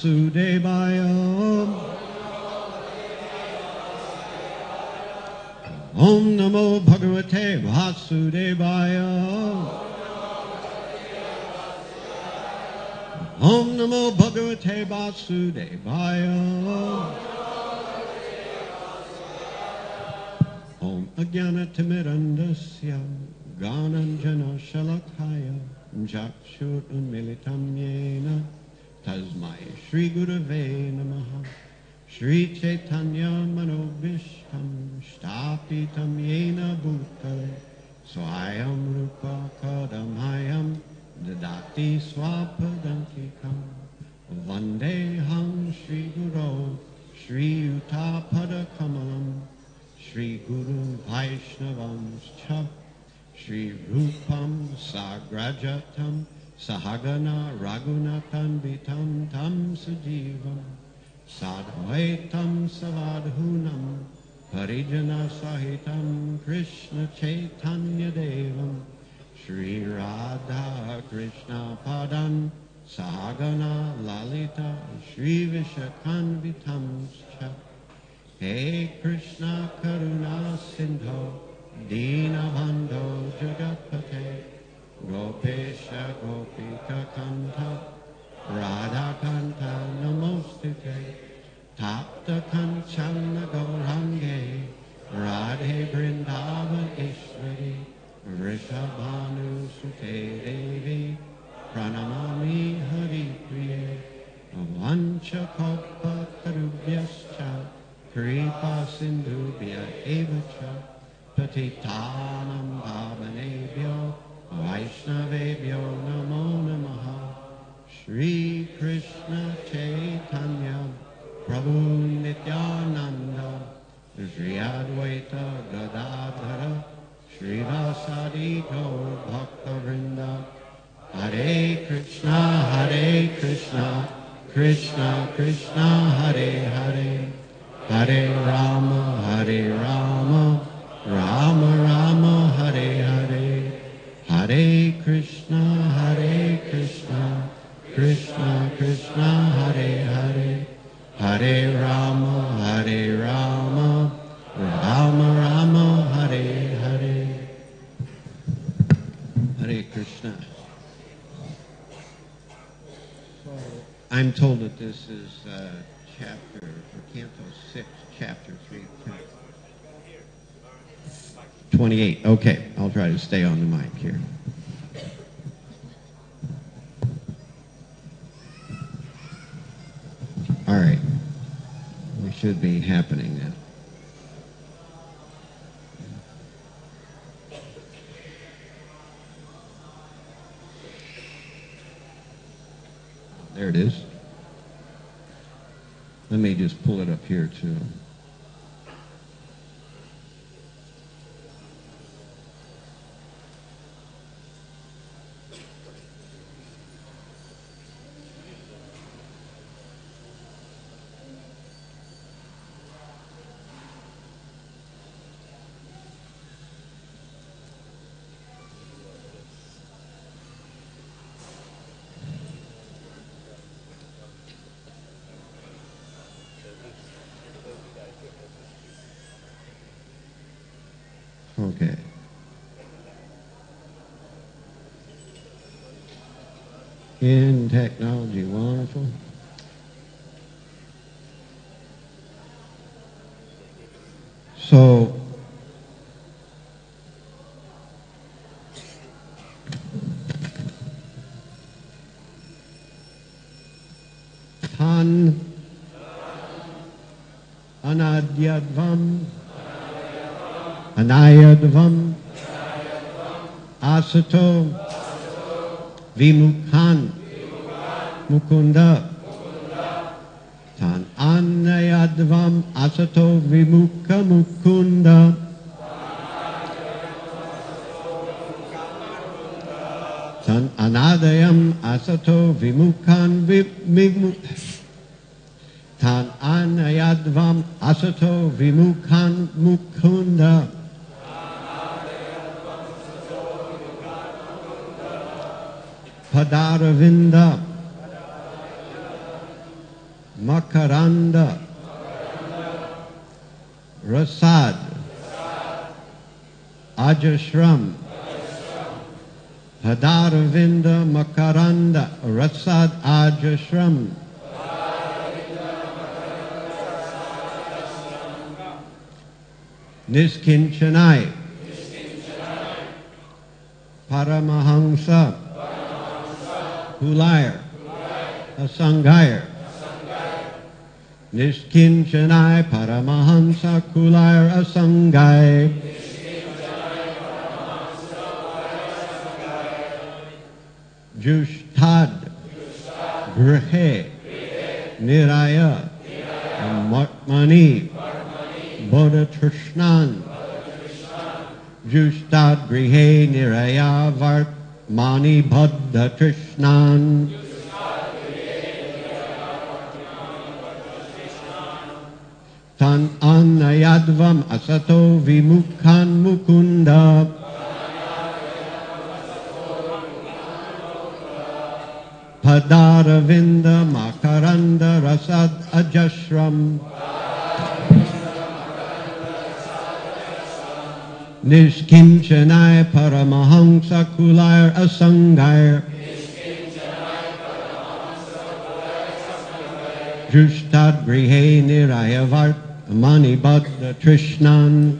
Vasudevaya. Om Namo Bhagavate Vasudevaya. Om Namo Bhagavate Vasudevaya. Om Ajnanatimirandasya Gananjana Shalakaya Jakshur Unmilitam Yena Tasmai Shri Gurave Namaha Shri Chaitanya Manobhishtam Shtapitam Yena Bhutale Swayam Rupa Kadamhayam Dadati Swapadantikam Vandeham Shri Guru Shri Utapada Kamalam Shri Guru Vaishnavamscha Shri Rupam Sagrajatam Sahagana Raghunathan Vitam Tam Sajivam Sadvaitam Savadhunam Parijana Sahitam Krishna Chaitanya Devam Shri Radha Krishna Padam Sahagana Lalita Shri Vishakanvitam Scha Hey Krishna Karuna Sindho Dinabandho Jagatpate Gopesha Gopika Kanta Radha Kanta Namostute Tapta Kanchana Gaurange Radhe Vrindavan Ishwari Vrishabhanu Sute Devi Pranamami Hari Priye Vancha Kopa Tarubhyascha Kripa Sindhubhya Evacha Patitanam Bhavanebhyo Vaishnavebhyo Namo Namaha Shri Krishna Chaitanya Prabhu Nityananda Shri Advaita Gadadhara Shri Vasadi Gaur Bhakta Vrinda Hare Krishna Krishna Krishna Hare Hare Hare Rama, Rama Rama, Hare Hare, Hare Krishna, Krishna Krishna, Hare Hare, Hare Rama, Rama Rama, Hare Hare. Hare Krishna. So I'm told that this is chapter, or Canto 6, Chapter 3, 28. Okay, I'll try to stay on the mic here. All right. We should be happening now. There it is. Let me just pull it up here too. Okay. In technology, wonderful. So, Tan Anadyadvam Anayadvam Asato Vimukhan Mukunda Tan Anayadvam Asato Vimukha Mukunda Tan Anadayam Asato Vimukhan Tan Anayadvam Asato Vimukhan Mukunda Padaravinda Makaranda, Rasad, Ajashram, Hadaravinda Makaranda, Rasad Ajashram, Niskinchanai, Paramahamsa, Kulayar, Asangayar, Niskinchanai, Paramahamsa, Kulayar, Asangay, Jushtad, Grihe, Niraya, Matmani, Bodha Trishnan, Justad Grihe Niraya Vartmani Bodha Trishnan, Tan Anayadvam Asato Vimukhan Mukunda, Padaravinda Makaranda Rasad Ajashram, Nishkinchanai Paramahamsa Kulayar Asangayar, Jushtad Grihe Niraya Vartmani Bodha Trishnan,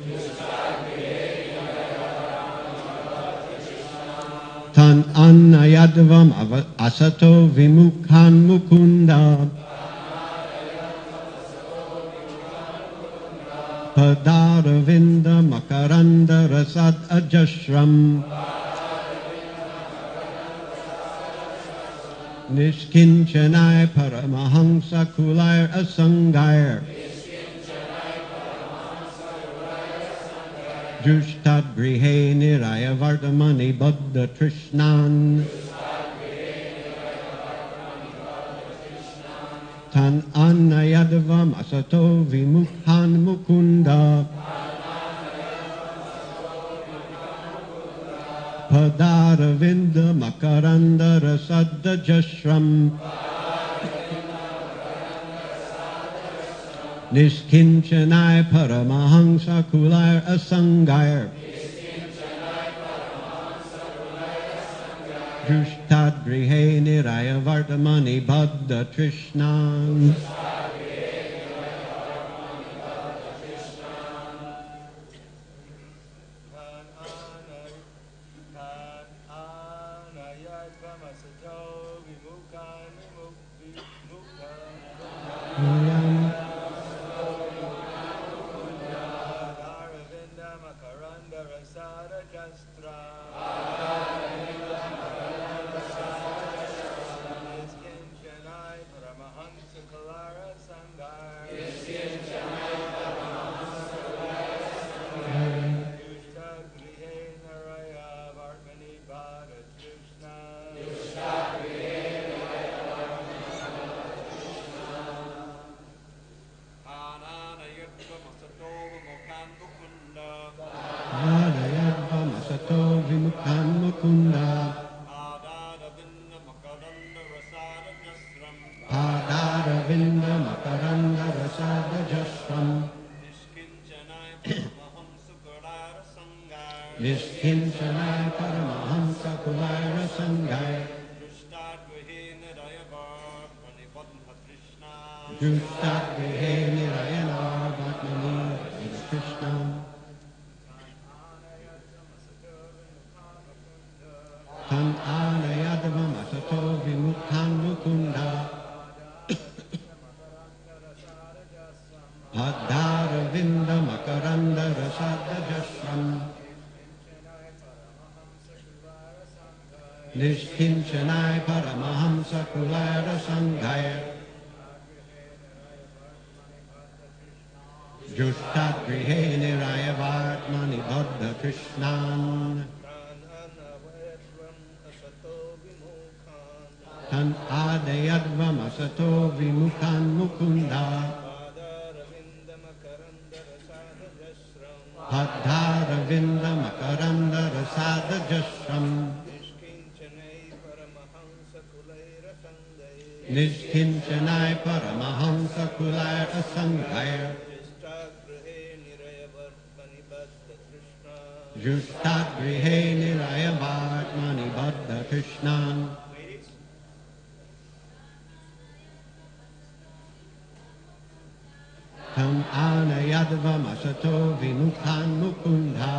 Tan Annayadvam Asato Vimukhan Mukunda, Padaravinda Makaranda Rasad Ajashram, Nishkinchanai Paramahamsa Kulayar Asangayar, Jushtad Grihe Niraya Vardamani Bodha Trishnan, Tan Annayadvam Asato Vimukhan Mukunda, Padaravinda Makaranda Rasada Jashram, Nishkinchanai Paramahamsa Kulayar Asangayar, Jushtad Grihe Niraya Vardamani Bodha Trishnan, Padaravinda Makaranda Rasada Jashram, Nishkinchanai Paramahamsa Kulayar Asangayar, Jushtad Grihe Niraya Vartmani Bodha Trishnan, Tan Anayadvam Asato Vimukhan Mukunda, Padaravinda Makaranda Rasada Jashram, Nishkinchanai Paramahamsa Kulayar Asangayar, Jushtad Grihe Niraya Vartmani Bodha Trishnan, Tan Adayadvam Asato Vimukhan Mukunda, Padaravinda Makaranda Rasada Jashram, Nishkinchanai Paramahamsa Kulai Asanghaya Justat Grihe Niraya Vartmani Baddha Krishnan Tam Anayadvam Asato Vinukhan Mukundha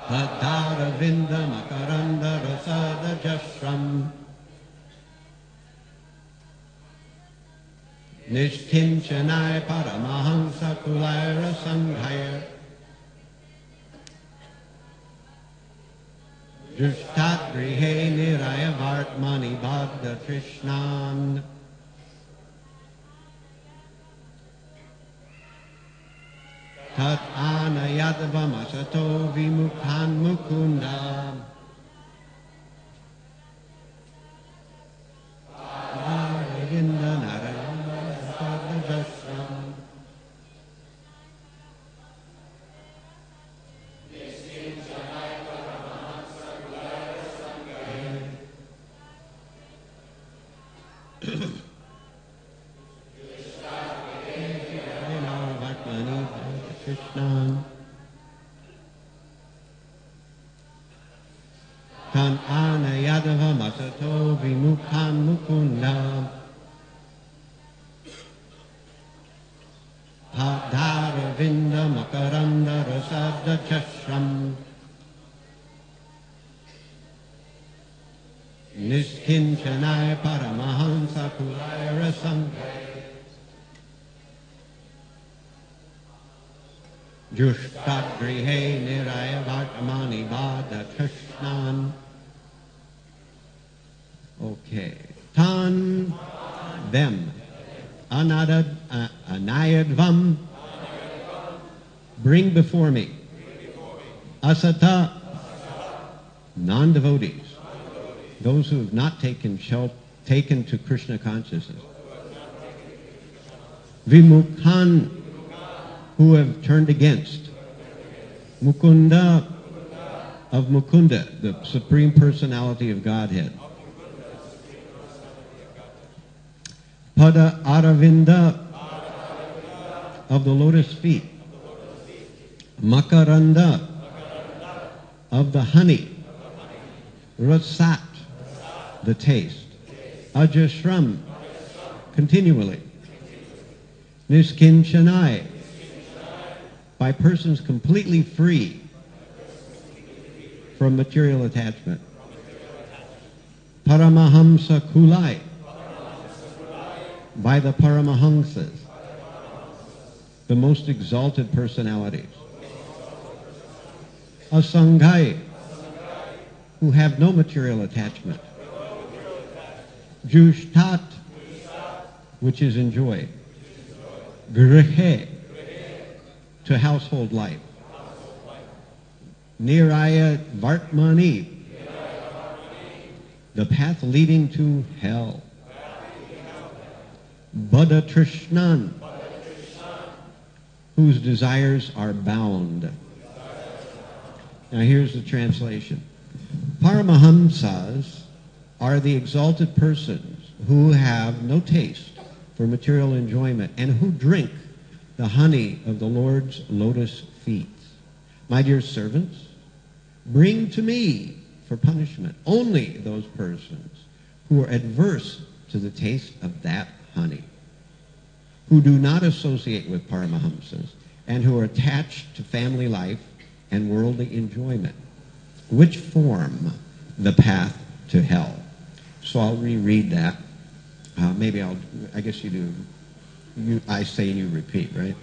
Padara Vinda Makaranda Rasada Jashram Nishkinchanai Paramahamsa Kulaira Sanghaya Justat Grihe Niraya Vartmani Baddha Krishnan Tat Anayadvam Asato Vimukhan Mukunda Aravinda Narayana Rasada Jashram Krishnan Kan Anayadava Masato Vimukhan Mukunda Padara Vinda Makaranda Rasada Chashram Nishkinchanai Paramahamsa Kulaira Sanghaya Jushtat Grihe Niraya Vartamani Baddha Krishnan. Okay. Tan them. Anayadvam. Bring before me. Asata. Non-devotees. Those who have not taken to Krishna consciousness. Vimukhan. Who have turned against. Mukunda of Mukunda, the Supreme Personality of Godhead. Pada Aravinda of the lotus feet. Makaranda of the honey. Rasat, the taste. Ajashram, continually. Nishkinchanai, by persons completely free from material attachment. Paramahamsa Kulai, by the Paramahamsas, the most exalted personalities. Asanghai, who have no material attachment. Jushtat, which is enjoyed. Grihe, to household life. Niraya Vartmani, the path leading to hell. Baddha Trishnan, whose desires are bound. Now here's the translation. Paramahamsas are the exalted persons who have no taste for material enjoyment and who drink the honey of the Lord's lotus feet. My dear servants, bring to me for punishment only those persons who are adverse to the taste of that honey, who do not associate with Paramahamsas, and who are attached to family life and worldly enjoyment, which form the path to hell. So I'll reread that. I guess you do. I say and you repeat, right?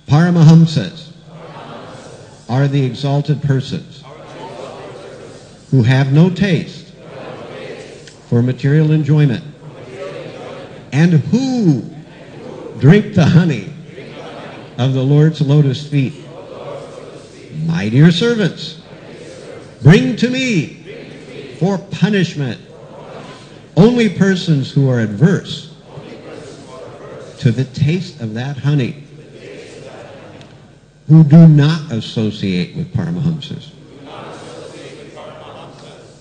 Paramahamsas are the exalted persons who have no taste for material enjoyment and who drink the honey of the Lord's lotus feet. My dear servants, bring to me for punishment only persons who are adverse to the taste of that honey, who do not associate with Paramahamsas,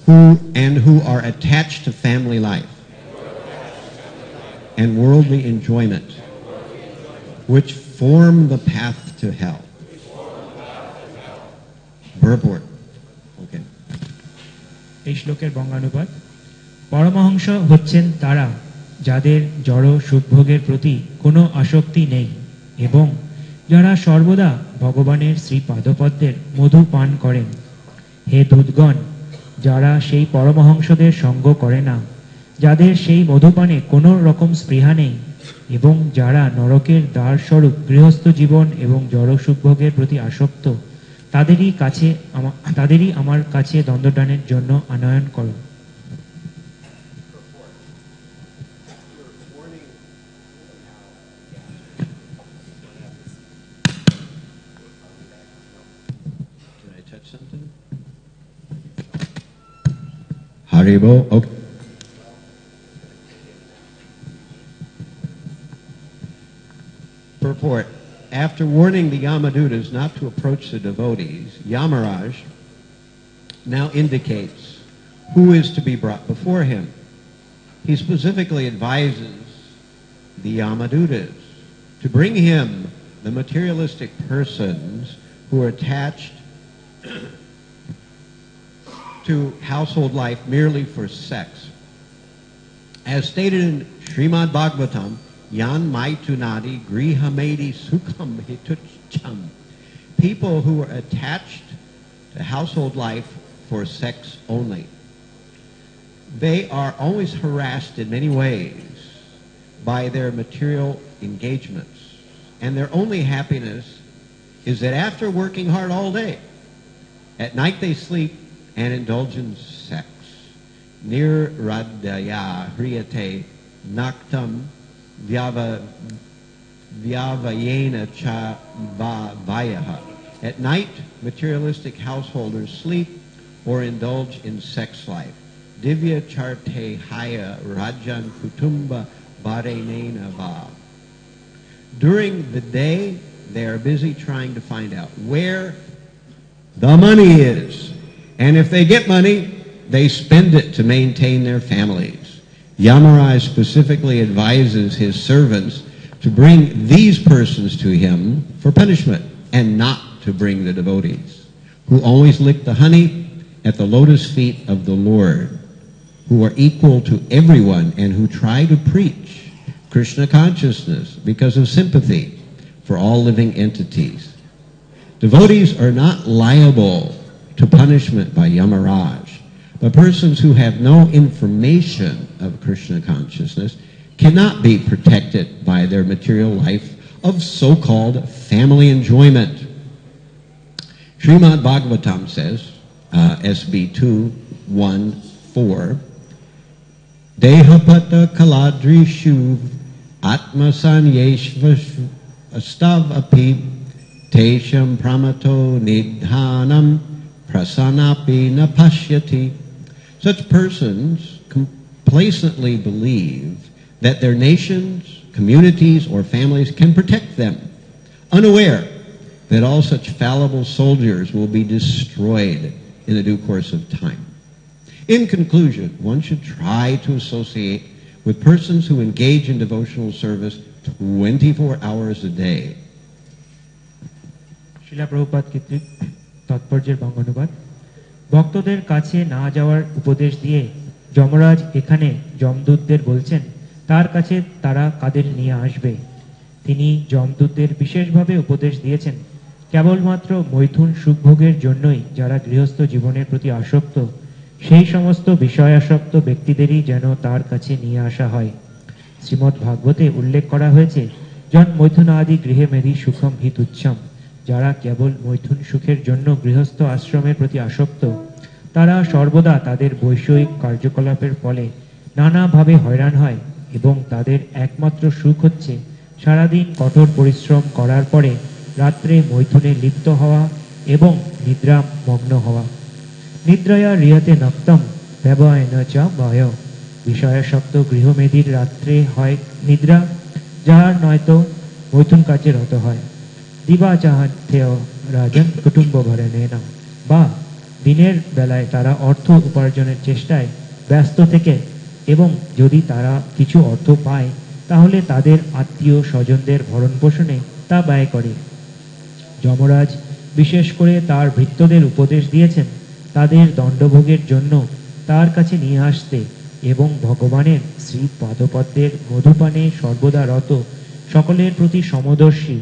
who are attached to family life and worldly enjoyment, which form the path to hell. Purport. Okay. এই শ্লোকের বঙ্গানুবাদ: পরমহংস হচ্ছেন তারা যাদের জড় সুখভোগের প্রতি কোনো আসক্তি নেই এবং যারা সর্বদা ভগবানের শ্রী পাদপদ্মের মধু পান করেন। হে দূতগণ, যারা সেই পরমহংসদের সঙ্গ করে না, যাদের সেই মধুপানে কোনো রকম স্পৃহা নেই এবং যারা নরকের দ্বার স্বরূপ গৃহস্থ জীবন এবং জড় সুখভোগের প্রতি আসক্ত, তাদেরই আমার কাছে দণ্ডদানের জন্য আনয়ন করো। Haribo. Okay. Purport. After warning the Yamadutas not to approach the devotees, Yamaraj now indicates who is to be brought before him. He specifically advises the Yamadutas to bring him the materialistic persons who are attached to household life merely for sex. As stated in Srimad Bhagavatam, Yan Maitunadi Grihamedi Sukham Hitucham. People who are attached to household life for sex only. They are always harassed in many ways by their material engagements. And their only happiness is that after working hard all day, at night they sleep and indulge in sex. Nirradaya hriyate naktam vyavayena cha vayaha. At night, materialistic householders sleep or indulge in sex life. Divya charte haya rajan kutumba varenena va. During the day, they are busy trying to find out where the money is. And if they get money, they spend it to maintain their families. Yamaraj specifically advises his servants to bring these persons to him for punishment and not to bring the devotees, who always lick the honey at the lotus feet of the Lord, who are equal to everyone and who try to preach Krishna consciousness because of sympathy for all living entities. Devotees are not liable to punishment by Yamaraj, but persons who have no information of Krishna consciousness cannot be protected by their material life of so-called family enjoyment. Srimad Bhagavatam says, S.B.6.3.28, Dehapata kaladri shuv atmasanyeshva astav api tesham pramato nidhanam prasanapi napashyati. Such persons complacently believe that their nations, communities, or families can protect them, unaware that all such fallible soldiers will be destroyed in the due course of time. In conclusion, one should try to associate with persons who engage in devotional service 24 hours a day. শিলা প্রভুপাদ কর্তৃক তাৎপর্যের বঙ্গানুবাদ: ভক্তদের কাছে না যাওয়ার উপদেশ দিয়ে যমরাজ এখানে যমদূতদের বলছেন তার কাছে তারা কাদের নিয়ে আসবে। তিনি যমদূতদের বিশেষভাবে উপদেশ দিয়েছেন কেবলমাত্র মৈথুন সুখভোগের জন্যই যারা গৃহস্থ জীবনের প্রতি আসক্ত, সেই সমস্ত বিষয়াসক্ত ব্যক্তিদেরই যেন তার কাছে নিয়ে আসা হয়। শ্রীমদ্ ভাগবতে উল্লেখ করা হয়েছে, জন মৈথুন আদি গৃহে মেধি সুখম হি তুচ্ছম। যারা কেবল মৈথুন সুখের জন্য গৃহস্থ আশ্রমের প্রতি আসক্ত, তারা সর্বদা তাদের বৈষয়িক কার্যকলাপের ফলে নানাভাবে হয়রান হয় এবং তাদের একমাত্র সুখ হচ্ছে সারাদিন কঠোর পরিশ্রম করার পরে রাত্রে মৈথুনে লিপ্ত হওয়া এবং নিদ্রা মগ্ন হওয়া। নিদ্রায়া রিয়াতে নক্তম ব্যবহায় ন চা ভয়। বিষয়াসক্ত গৃহমেধির রাত্রে হয় নিদ্রা, যাহার নয়তো মৈথুন কার্যে রত হয়। দিবা চাহাথেয় রাজন কুটুম্ব ভরণে না, বা দিনের বেলায় তারা অর্থ উপার্জনের চেষ্টায় ব্যস্ত থেকে এবং যদি তারা কিছু অর্থ পায় তাহলে তাদের আত্মীয় স্বজনদের ভরণ পোষণে তা ব্যয় করে। যমরাজ বিশেষ করে তার ভৃত্যদের উপদেশ দিয়েছেন তাদের দণ্ডভোগের জন্য তার কাছে নিয়ে আসতে এবং ভগবানের শ্রী পাদপদ্মের মধুপানে সর্বদা রত, সকলের প্রতি সমদর্শী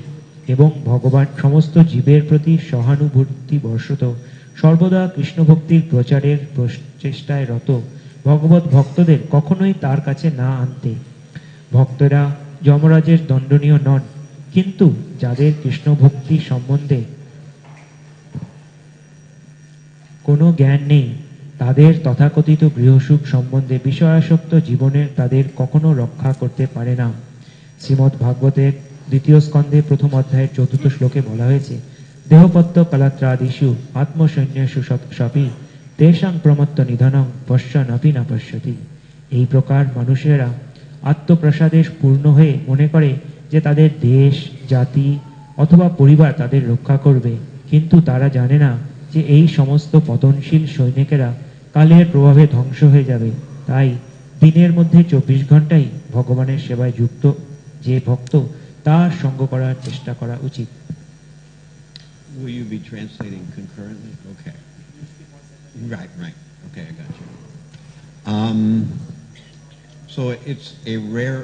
এবং ভগবান সমস্ত জীবের প্রতি সহানুভূতি বর্ষত, সর্বদা কৃষ্ণভক্তির প্রচারের প্রচেষ্টায় রত ভগবত ভক্তদের কখনোই তার কাছে না আনতে। ভক্তরা যমরাজের দণ্ডনীয় নন, কিন্তু যাদের কৃষ্ণ ভক্তি সম্বন্ধে কোনো জ্ঞান নেই তাদের তথাকথিত গৃহসুখ সম্বন্ধে বিষয়াসক্ত জীবনের তাদের কখনো রক্ষা করতে পারে না। শ্রীমদ্ ভাগবতের 2য় স্কন্ধে 1ম অধ্যায়ের 4th শ্লোকে বলা হয়েছে, দেহপত্য কলাত্রাদিষু আত্মসৈন্যেষু সপি তেষাং প্রমত্ত নিধনং পশ্যনপি না পশ্যতি। এই প্রকার মানুষেরা আত্মপ্রসাদে পূর্ণ হয়ে মনে করে যে তাদের দেশ, জাতি অথবা পরিবার তাদের রক্ষা করবে, কিন্তু তারা জানে না যে এই সমস্ত পতনশীল সৈনিকেরা কালের প্রভাবে ধ্বংস হয়ে যাবে। তাই দিনের মধ্যে 24 ঘন্টাই ভগবানের সেবায় যুক্ত যে ভক্ত তার সঙ্গ করার চেষ্টা করা উচিত। Will you be translating concurrently? Okay. Right. Okay, I got you. So it's a rare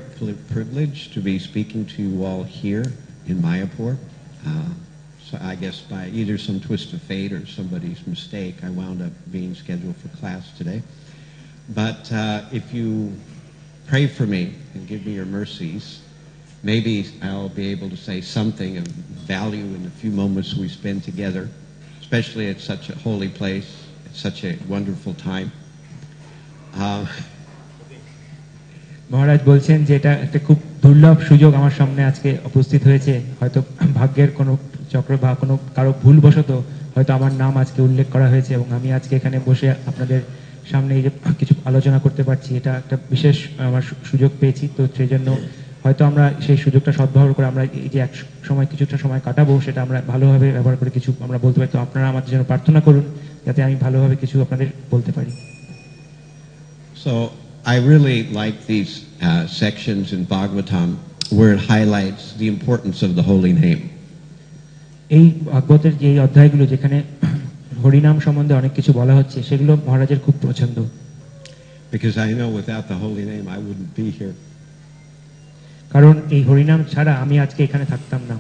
privilege to be speaking to you all here in Mayapur. So I guess by either some twist of fate or somebody's mistake, I wound up being scheduled for class today. But if you pray for me and give me your mercies, maybe I'll be able to say something of value in the few moments we spend together, especially at such a holy place, at such a wonderful time. মহারাজ বলছেন যে এটা একটা খুব দুর্লভ সুযোগ আমার সামনে আজকে উপস্থিত হয়েছে। হয়তো ভাগ্যের কোনো চক্র বা কোনো কারো ভুলবশত হয়তো আমার নাম আজকে উল্লেখ করা হয়েছে এবং আমি আজকে এখানে বসে আপনাদের সামনে এই যে কিছু আলোচনা করতে পারছি, এটা একটা বিশেষ আমার সুযোগ পেয়েছি। তো সেই জন্য হয়তো আমরা সেই সুযোগটা সদ্ব্যবহার করে আমরা এই যে এক সময় কিছুটা সময় কাটাবো সেটা আমরা ভালোভাবে ব্যবহার করে কিছু আমরা বলতে পারি। তো আপনারা আমাদের জন্য প্রার্থনা করুন যাতে আমি ভালোভাবে কিছু আপনাদের বলতে পারি। So I really like these sections in Bhagavatam where it highlights the importance of the holy name. এই ভাগবতের যে অধ্যায়গুলো যেখানে হরিনাম সম্বন্ধে অনেক কিছু বলা হচ্ছে সেগুলো মহারাজের খুব পছন্দ। Because I know without the holy name I wouldn't be here. কারণ এই হরিনাম ছাড়া আমি আজকে এখানে থাকতাম না।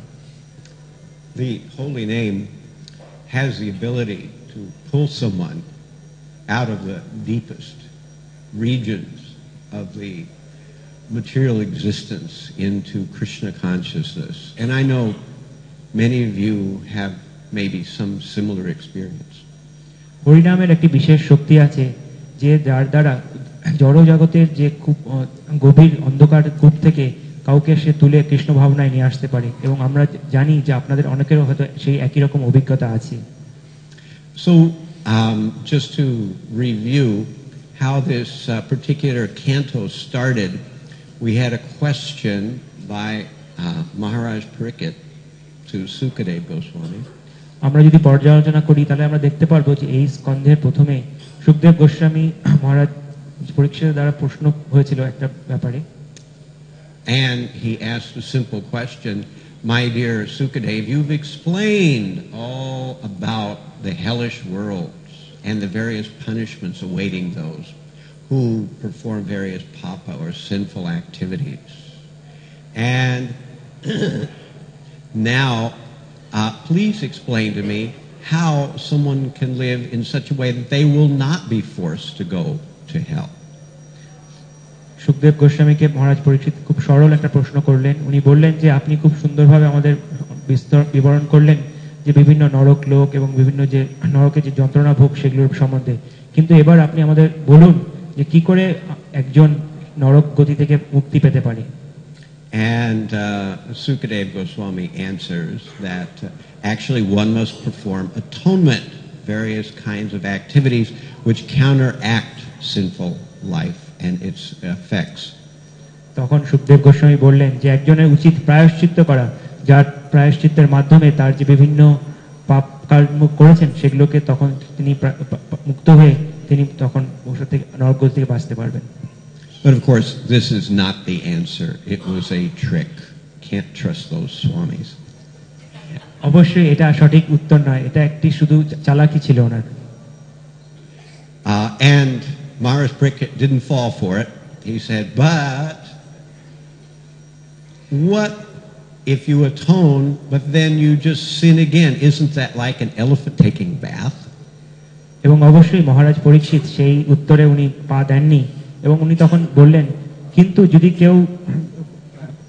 The holy name has the ability to pull someone out of the deepest regions of the material existence into Krishna consciousness. And I know many of you have maybe some similar experience. হরিনামের একটি বিশেষ শক্তি আছে যে যার দ্বারা জড় জগতের যে খুব গভীর অন্ধকার কূপ থেকে কাউকে সে তুলে কৃষ্ণ ভাবনায় নিয়ে আসতে পারে এবং আমরা জানি যে আপনাদের অনেকেরও হয়তো সেই একই রকম অভিজ্ঞতা আছে। So just to review how this particular canto started, we had a question by Maharaj Pariksit to Sukadeva Goswami. আমরা যদি পর্যালোচনা করি তাহলে আমরা দেখতে পারবো যে এই স্কন্ধের প্রথমে সুখদেব গোস্বামী মহারাজ পরীক্ষিতের দ্বারা প্রশ্ন হয়েছিল একটা ব্যাপারে। And he asked a simple question, my dear Sukadeva, you've explained all about the hellish worlds and the various punishments awaiting those who perform various papa or sinful activities. And now, please explain to me how someone can live in such a way that they will not be forced to go to hell. Sukhdev গোস্বামীকে মহারাজ পরীক্ষিত খুব সরল একটা প্রশ্ন করলেন। উনি বললেন যে আপনি খুব সুন্দরভাবে আমাদের বিবরণ করলেন যে বিভিন্ন নরক লোক এবং বিভিন্ন যে নরকে যে যন্ত্রণা ভোগ সেগুলোর সম্বন্ধে, কিন্তু এবার আপনি আমাদের বলুন যে কি করে একজন নরক গতি থেকে মুক্তি পেতে পারে। And Sukadeva Goswami answers that actually one must perform atonement, various kinds of activities which counteract sinful life and its effects. তখন সুখদেব গোস্বামী বললেন যে একজনের উচিত প্রায়শ্চিত্ত করা, যার প্রায়শ্চিত্তের মাধ্যমে তার যে বিভিন্ন পাপ কর্ম করেছেন সেগুলোকে তখন তিনি মুক্ত হয়ে তিনি তখন ওষুধ থেকে নরকগতি থেকে বাঁচতে পারবেন। But of course, this is not the answer. It was a trick. Can't trust those swamis. অবশ্যই এটা সঠিক উত্তর নয়, এটা একটি শুধু চালাকি ছিল ওনার। And Maharaj Parikshit didn't fall for it. He said, but what if you atone, but then you just sin again? Isn't that like an elephant taking bath? এবং অবশ্যই মহারাজ পরীক্ষিত সেই উত্তরে উনি পা দেননি এবং উনি তখন বললেন, কিন্তু যদি কেউ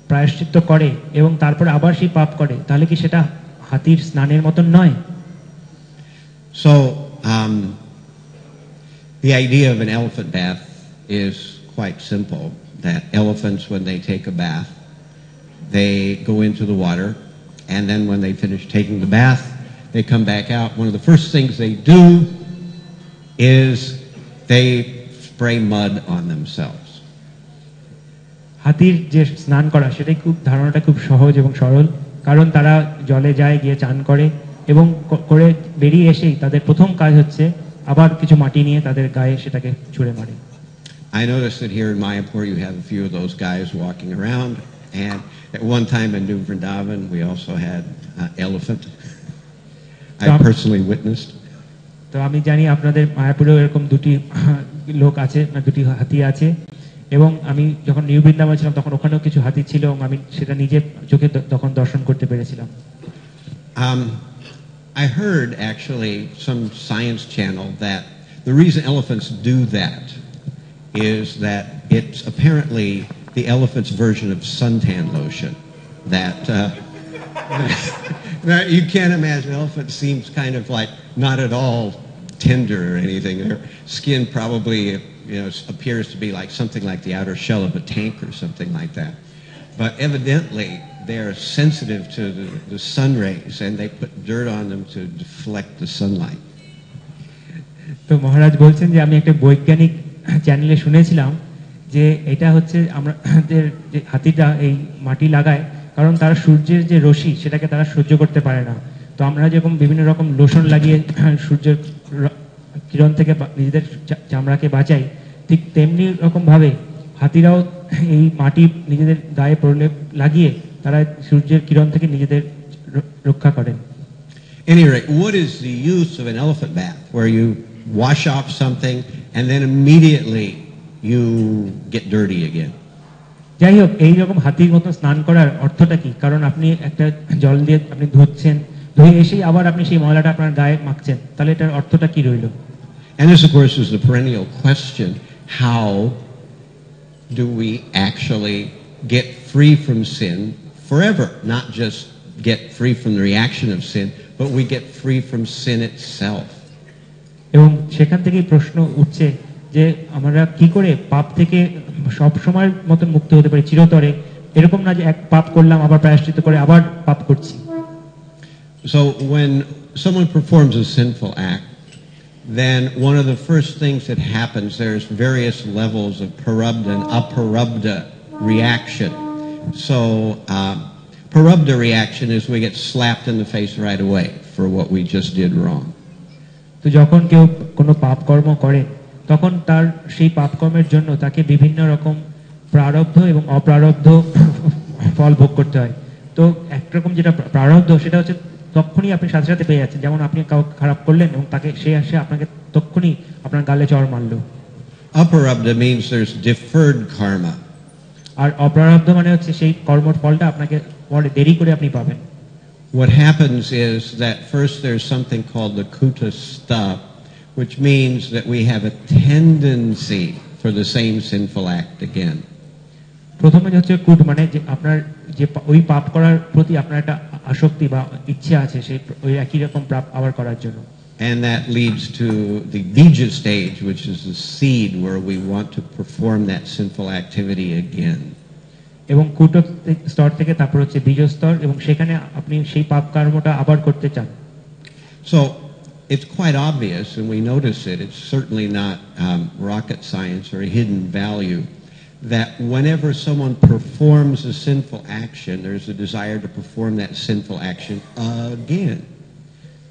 প্রায়শ্চিত্ত করে এবং তারপর আবার সেই পাপ করে তাহলে কি সেটা হাতির স্নানের মতন নয়? So the idea of an elephant bath is quite simple. That elephants, when they take a bath, they go into the water, and then when they finish taking the bath, they come back out. One of the first things they do is they spray mud on themselves. হাতির যে স্নান করা সেটাই ধারণাটা খুব সহজ এবং সরল, কারণ তারা জলে যায়, গিয়ে চান করে এবং করে বেরিয়ে এসেই তাদের প্রথম কাজ হচ্ছে আবার কিছু মাটি নিয়ে তাদের গায়ে সেটাকে ছুঁড়ে মারে। I noticed that here in Mayapur you have a few of those guys walking around, and at one time in New Vrindavan we also had elephant. I personally witnessed. তো আমি জানি আপনাদের মায়াপুরেও এরকম দুটি লোক আছে, না দুটি হাতি আছে, এবং আমি যখন নিউ বৃন্দাবনে ছিলাম তখন ওখানেও কিছু হাতি ছিল এবং আমি সেটা নিজে চোখে তখন দর্শন করতে পেরেছিলাম। I heard actually some science channel that the reason elephants do that is that it's apparently the elephant's version of suntan lotion. That you can't imagine. Elephant seems kind of like not at all tender or anything. Their skin probably appears to be like something like the outer shell of a tank or something like that. But evidently they're sensitive to the sun rays, and they put dirt on them to deflect the sunlight. তো মহারাজ বলছেন যে আমি একটা বৈজ্ঞানিক চ্যানেলে শুনেছিলাম যে এটা হচ্ছে আমাদের যে হাতিটা এই মাটি লাগায় কারণ তারা সূর্যের যে রশ্মি সেটাকে তারা সহ্য করতে পারে না। তো আমরা যেরকম বিভিন্ন রকম লোশন লাগিয়ে সূর্যের কিরণ থেকে নিজেদের চামড়াকে বাঁচাই, ঠিক তেমনি রকম ভাবে হাতিরাও এই মাটি নিজেদের গায়ে প্রলেপ লাগিয়ে তারা সূর্যের কিরণ থেকে নিজেদের রক্ষা করেন। Anyway, what is the use of an elephant bath where you wash off something and then immediately you get dirty again? যাই হোক, এইরকম হাতির মতো স্নান করার অর্থটা কি? কারণ আপনি একটা জল দিয়ে আপনি ধুচ্ছেন, ধুয়ে এসেই আবার আপনি সেই ময়লাটা আপনার গায়ে মাখছেন, তাহলে এটার অর্থটা কি রইল? And this, of course, is the perennial question: how do we actually get free from sin forever? Not just get free from the reaction of sin, but we get free from sin itself. এবং সেখান থেকেই প্রশ্ন উঠছে যে আমরা কি করে পাপ থেকে সব সময়ের মতন মুক্ত হতে পারি চিরতরে, এরকম না যে এক পাপ করলাম আবার প্রায়শ্চিত্ত করে আবার পাপ করছি। So when someone performs a sinful act, then one of the first things that happens, there's various levels of parabdha and aparabdha reaction. So parabdha reaction is we get slapped in the face right away for what we just did wrong. তো যখন কেউ কোনো পাপ কর্ম করে তখন তার সেই পাপ কর্মের জন্য তাকে বিভিন্ন রকম প্রারব্ধ এবং অপ্রারব্ধ ফল ভোগ করতে হয়। তো একরকম যেটা প্রারব্ধ সেটা হচ্ছে তখনই আপনি সাথে সাথে পেয়ে যাচ্ছেন, যেমন আপনি কাউকে খারাপ করলেন এবং তাকে সে আসে আপনাকে তখনই আপনার গালে চড় মারলো। Aparabdha means there's deferred karma. আর অপ্রারব্ধ মানে হচ্ছে সেই কর্মের ফলটা আপনাকে পরে দেরি করে আপনি পাবেন। What happens is that first there's something called the kutastha, which means that we have a tendency for the same sinful act again. প্রথমে হচ্ছে কুট মানে যে আপনার যে ওই পাপ করার প্রতি আপনার একটা আসক্তি বা ইচ্ছা আছে সেই ওই একই রকম পাপ আবার করার জন্য। And that leads to the bija stage, which is the seed where we want to perform that sinful activity again. এবং কুট স্তর থেকে তারপর হচ্ছে বীজ স্তর এবং সেখানে আপনি সেই পাপ কর্মটা আবার করতে চান। So it's quite obvious, and we notice it. It's certainly not rocket science or a hidden value, that whenever someone performs a sinful action, there's a desire to perform that sinful action again.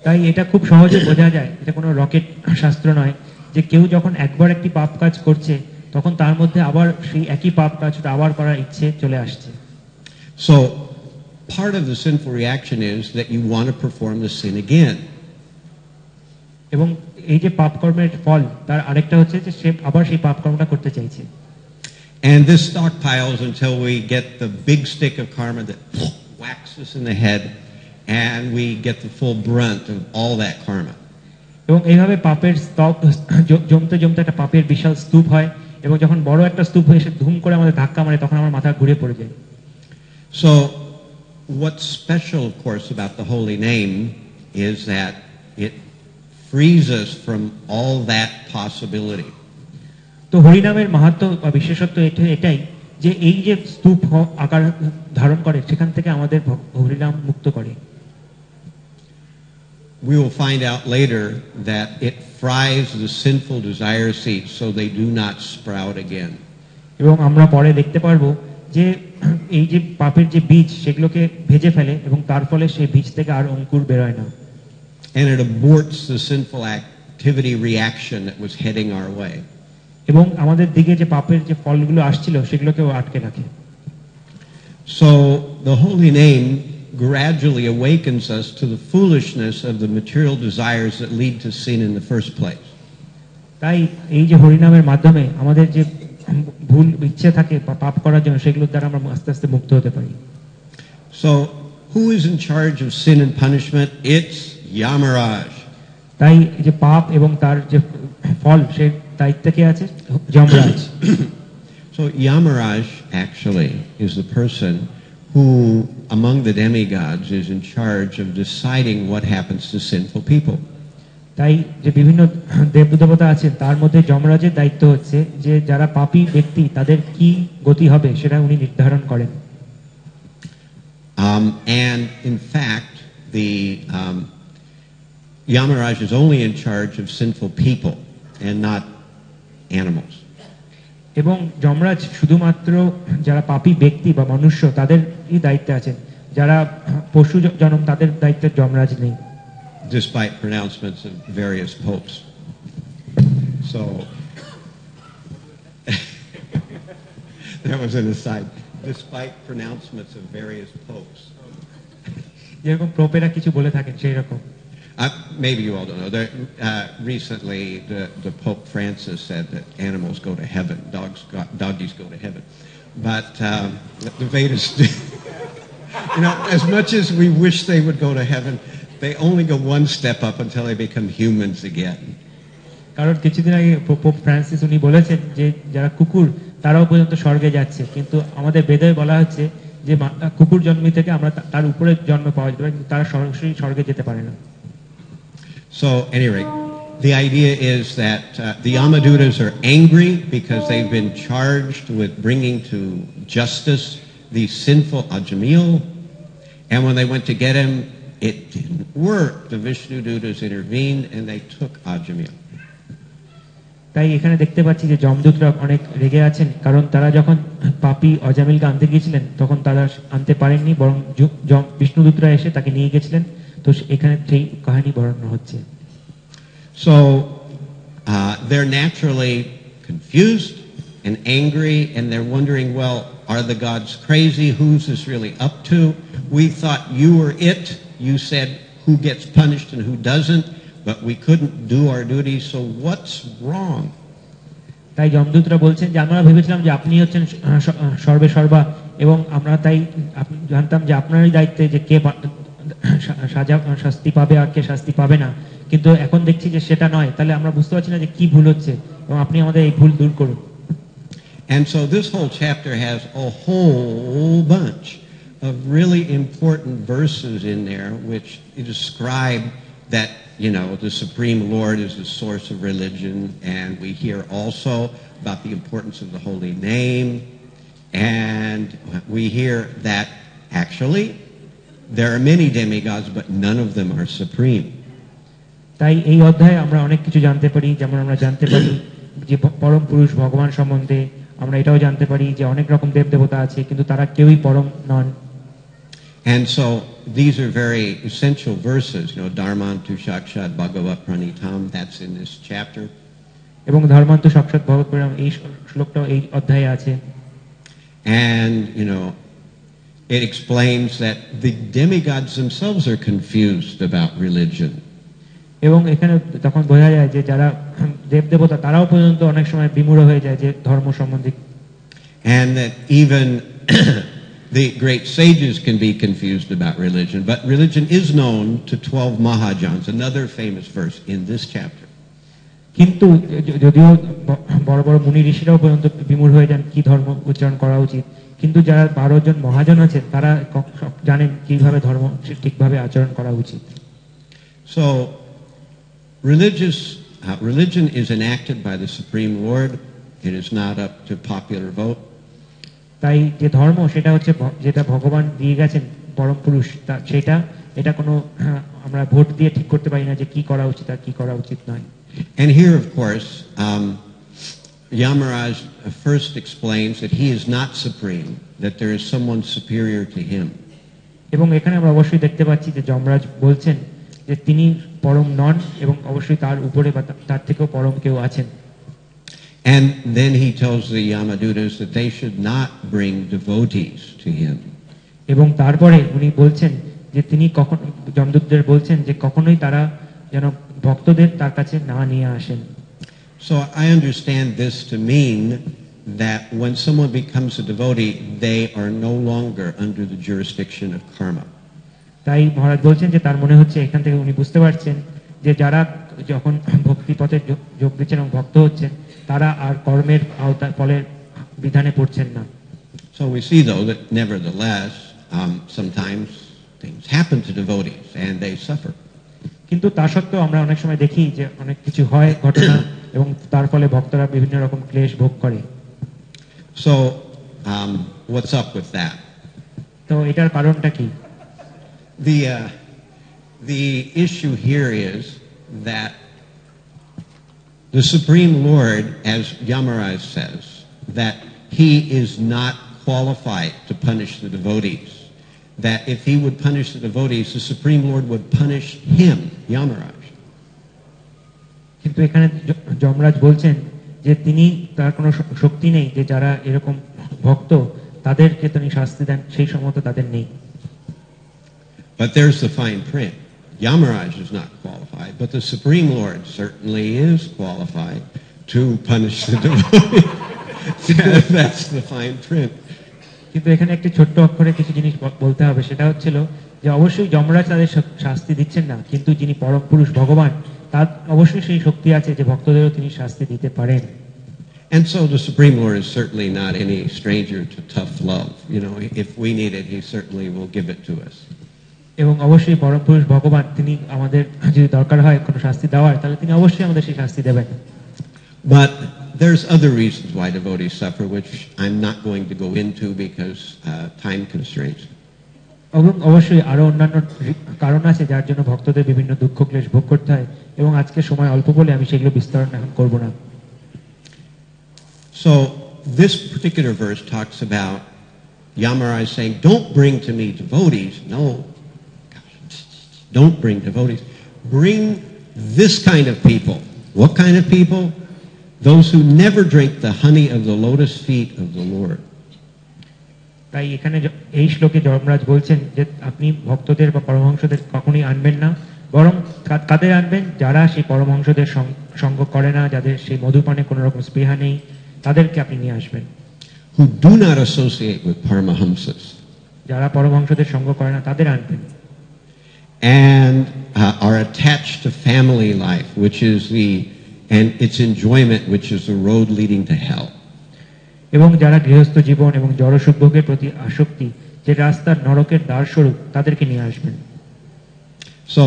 তাই এটা খুব সহজে বোঝা যায়, এটা কোনো rocket শাস্ত্র নয়, যে কেউ যখন একবার একটি পাপ কাজ করছে তখন তার মধ্যে আবার সেই একই পাপ কাজটা আবার করার ইচ্ছে চলে আসছে। So part of the sinful reaction is that you want to perform the sin again. এবং এই যে পাপ কর্মের ফল, তার আরেকটা হচ্ছে যে সে আবার সেই পাপ কর্মটা করতে চাইছে। And this stockpiles until we get the big stick of karma that whacks us in the head, and we get the full brunt of all that karma. এবং এইভাবে পাপের স্তূপ জমতে জমতে একটা পাপের বিশাল স্তূপ হয়, এবং যখন বড় একটা স্তূপ হয়ে এসে ধুম করে আমাদের ধাক্কা মারে তখন আমার মাথা ঘুরে পড়ে যায়। So what's special, of course, about the holy name is that it frees us from all that possibility. তো হরিনামের মাহাত্ম্য বা বিশেষত্ব এটাই যে এই যে স্তূপ আকার ধারণ করে সেখান থেকে আমাদের হরিনাম মুক্ত করে। We will find out later that it fries the sinful desire seeds so they do not sprout again. এবং আমরা পরে দেখতে পারবো যে এই যে পাপের যে বীজ সেগুলোকে ভেজে ফেলে এবং তার ফলে সেই বীজ থেকে আর অঙ্কুর বেরোয় না। And it aborts the sinful activity reaction that was heading our way. এবং আমাদের দিকে যে পাপের যে ফলগুলো আসছিল সেগুলোকেও আটকে রাখে। So the holy name gradually awakens us to the foolishness of the material desires that lead to sin in the first place. তাই এই যে হরিনামের মাধ্যমে আমাদের যে ভুল ইচ্ছে থাকে পাপ করার জন্য সেগুলোর দ্বারা আমরা আস্তে আস্তে মুক্ত হতে পারি। So who is in charge of sin and punishment? It's Yamaraj. তাই এই যে পাপ এবং তার যে ফল সে দায়িত্বে কে আছে? Yamraj. So Yamaraj actually is the person who among the demigods is in charge of deciding what happens to sinful people. তাই যে বিভিন্ন দেবদেবতা আছেন তার মধ্যে যমরাজের দায়িত্ব হচ্ছে যে যারা পাপী ব্যক্তি তাদের কি গতি হবে সেটা উনি নির্ধারণ করেন। And in fact the Yamaraj is only in charge of sinful people and not animals. এবং যমরাজ শুধুমাত্র যারা পাপী ব্যক্তি বা মনুষ্য তাদেরই দায়িত্বে আছেন, যারা পশু জনম তাদের দায়িত্বে যমরাজ নেই। Despite pronouncements of various popes. So that was an aside. Despite pronouncements of various popes. যেরকম পোপেরা কিছু বলে থাকেন সেই রকম। Maybe you all don't know. Recently, the Pope Francis said that animals go to heaven, doggies go to heaven. But the Vedas, as much as we wish they would go to heaven, they only go one step up until they become humans again. কারণ কিছুদিন আগে pope Francis উনি বলেছেন যে যারা কুকুর তারাও পর্যন্ত স্বর্গে যাচ্ছে, কিন্তু আমাদের বেদে বলা হচ্ছে যে কুকুর জন্ম থেকে আমরা তার উপরে জন্ম পাওয়া যেতে পারে, কিন্তু তারা সরাসরি স্বর্গে যেতে পারে না। So, anyway, the idea is that the Yamadutas are angry because they've been charged with bringing to justice the sinful Ajamil, and when they went to get him, it didn't work. The Vishnu Dutas intervened and they took Ajamil. তাই এখানে দেখতে পাচ্ছি যে যমদূতরা অনেক রেগে আছেন, কারণ তারা যখন পাপী অজামিলকে আনতে গিয়েছিলেন তখন তারা আনতে পারেননি, বরং বিষ্ণুদূতরা এসে তাকে নিয়ে গেছিলেন। তো এখানে সেই কাহিনী বর্ণনা হচ্ছে। So they're naturally confused and angry, and they're wondering, well, are the gods crazy? Who's this really up to? We thought you were it. You said who gets punished and who doesn't, but we couldn't do our duty, so what's wrong? তাই যমদূতরা বলছেন যে আমরা ভেবেছিলাম যে আপনি হচ্ছেন সর্বে সর্বা, এবং আমরা তাই জানতাম যে আপনারই দায়িত্বে যে কে শাস্তি পাবে আর কে শাস্তি পাবে না, কিন্তু এখন দেখছি যে সেটা নয়। তাহলে আমরা বুঝতে পারছি না যে কি ভুল হচ্ছে, এবং আপনি আমাদের এই ভুল দূর করুন। And so this whole chapter has a whole bunch of really important verses in there which describe that, the Supreme Lord is the source of religion, and we hear also about the importance of the holy name, and we hear that actually there are many demigods, but none of them are supreme. তাই এই অধ্যায়ে আমরা অনেক কিছু জানতে পারি, যেমন আমরা জানতে পারি যে পরম পুরুষ ভগবান সম্বন্ধে, আমরা এটাও জানতে পারি যে অনেক রকম দেবদেবতা আছে কিন্তু তারা কেউই পরম নন। And so these are very essential verses, Dharmantu Shakshat Bhagavat Pranitam, that's in this chapter. এবং ধর্মান্ত সাক্ষাৎ ভগবত পরিণাম এই শ্লোকটাও এই অধ্যায়ে আছে। And, it explains that the demigods themselves are confused about religion. এবং এখানে তখন বোঝা যায় যে যারা দেবদেবতা তারাও পর্যন্ত অনেক সময় বিমূঢ় হয়ে যায় যে ধর্ম সম্বন্ধে। And that even the great sages can be confused about religion, but religion is known to 12 Mahajans, another famous verse in this chapter. কিন্তু যদিও বড় বড় মুনি ঋষিরাও পর্যন্ত বিমূঢ় হয়ে যান কি ধর্ম উচ্চারণ করা উচিত, কিন্তু যারা 12 জন মহাজন আছেন তারা জানেন কিভাবে ধর্ম ঠিকভাবে আচরণ করা উচিত। So religion is enacted by the Supreme Lord. It is not up to popular vote. তাই যে ধর্ম সেটা হচ্ছে যেটা ভগবান দিয়ে গেছেন পরম পুরুষ, সেটা এটা কোনো আমরা ভোট দিয়ে ঠিক করতে পারি না যে কি করা উচিত আর কি করা উচিত নয়। And here, of course, Yamaraj first explains that he is not supreme, that there is someone superior to him. এবং এখানে আমরা অবশ্যই দেখতে পাচ্ছি যে যমরাজ বলছেন যে তিনি পরম নন এবং অবশ্যই তার উপরে বা তার থেকেও পরম কেউ আছেন। And then he tells the Yamadutas that they should not bring devotees to him. এবং তারপরে উনি বলছেন যে তিনি যমদূতদের বলছেন যে কখনোই তারা যেন ভক্তদের তার কাছে না নিয়ে আসেন। So I understand this to mean that when someone becomes a devotee, they are no longer under the jurisdiction of karma. তাই মহারাজ বলছেন যে তার মনে হচ্ছে এখান থেকে উনি বুঝতে পারছেন যে যারা যখন ভক্তি পথে যোগ দিচ্ছেন এবং ভক্ত হচ্ছেন তারা আর কর্মের আওতায় ফলের বিধানে পড়ছেন না। So we see though that nevertheless sometimes things happen to devotees and they suffer. কিন্তু তা সত্ত্বেও আমরা অনেক সময় দেখি যে অনেক কিছু হয় ঘটনা এবং তার ফলে ভক্তরা বিভিন্ন রকম ক্লেশ ভোগ করে। So what's up with that? তো এটার কারণটা কি? The issue here is that the Supreme Lord, as Yamaraj says, that he is not qualified to punish the devotees. That if he would punish the devotees, the Supreme Lord would punish him, Yamaraj. কিন্তু এখানে যমরাজ বলছেন যে তিনি তার কোনো শক্তি নেই যে যারা এরকম ভক্ত তাদেরকে তিনি শাস্তি দেন সেই সমত তাদের নেই। But there's the fine print. Yamaraj is not qualified, but the Supreme Lord certainly is qualified to punish the devotees. That's the fine print. কিন্তু এখানে একটি ছোট্ট অক্ষরে কিছু জিনিস বলতে হবে, সেটা হচ্ছিল যে অবশ্যই যমরাজ তাদের শাস্তি দিচ্ছেন না, কিন্তু যিনি পরম পুরুষ ভগবান তার অবশ্যই সেই শক্তি আছে যে ভক্তদেরও তিনি শাস্তি দিতে পারেন। And so the Supreme Lord is certainly not any stranger to tough love. If we need it, he certainly will give it to us. এবং অবশ্যই পরম পুরুষ ভগবান তিনি আমাদের যদি দরকার হয় কোনো শাস্তি দেওয়ার তাহলে তিনি অবশ্যই আমাদের সেই শাস্তি দেবেন। But there's other reasons why devotees suffer, which I'm not going to go into because time constraints. এবং অবশ্যই আরো অন্যান্য কারণ আছে যার জন্য ভক্তদের বিভিন্ন দুঃখ ক্লেশ ভোগ করতে হয়, এবং আজকে সময় অল্প বলে আমি সেগুলো বিস্তারণ এখন করব না। So this particular verse talks about Yamaraj saying, "Don't bring to me devotees." No, don't bring devotees. Bring this kind of people. What kind of people? Those who never drink the honey of the lotus feet of the Lord. তাই এখানে এই শ্লোকে যমরাজ বলছেন যে আপনি ভক্তদের বা পরমহংসদের কখনোই আনবেন না, বরং কাদের আনবেন? যারা সেই পরমহংসদের সঙ্গ করে না, যাদের সেই মধুপানে কোনো রকম স্পৃহা নেই, তাদেরকে আপনি নিয়ে আসবেন। Who do not associate with Paramahamsas. যারা পরমহংসদের সঙ্গ করে না তাদের আনবেন। And are attached to family life, which is and its enjoyment, which is the road leading to hell. এবং যারা গৃহস্থ জীবন এবং জড়সুখ ভোগের প্রতি আসক্তি, যে রাস্তার নরকের দ্বারস্বরূপ, তাদেরকে নিয়ে আসবেন। So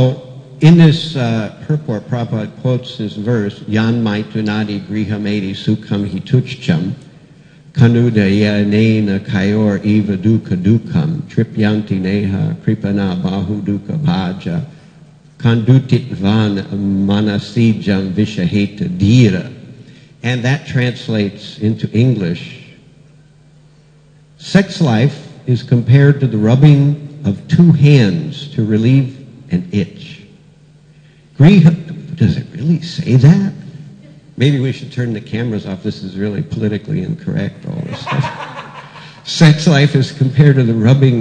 in this purport, Prabhupada quotes this verse, Yan maitunadi grihamedi sukham hituchcham kanudaya nena kayor eva dukkha dukkam tripyanti neha kripana bahu dukkha bhaja kandutit van manasijam vishaheta dhira. And that translates into English, sex life is compared to the rubbing of two hands to relieve an itch. Does it really say that? Maybe we should turn the cameras off. This is really politically incorrect, all this stuff. Sex life is compared to the rubbing